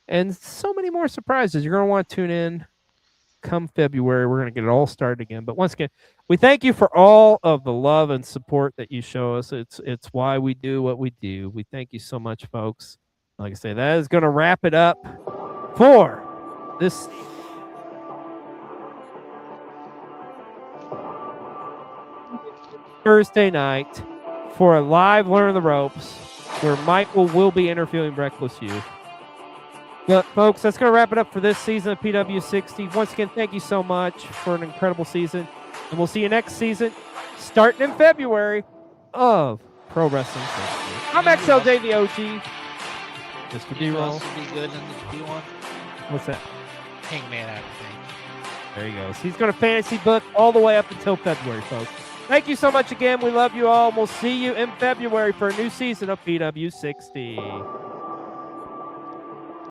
and so many more surprises. You're going to want to tune in come February. We're going to get it all started again. But once again, we thank you for all of the love and support that you show us. It's why we do what we do. We thank you so much, folks. Like I say, that is going to wrap it up for this Thursday night for a live Learn the Ropes where Michael will be interviewing Reckless Youth. But, folks, that's going to wrap it up for this season of PW60. Once again, thank you so much for an incredible season. And we'll see you next season, starting in February, of Pro Wrestling 60. I'm XLJ, the OG. Mr. D-Roll. Also be good in the P1. What's that? Hangman out of thing. There he goes. He's going to fantasy book all the way up until February, folks. Thank you so much again. We love you all. And we'll see you in February for a new season of PW60.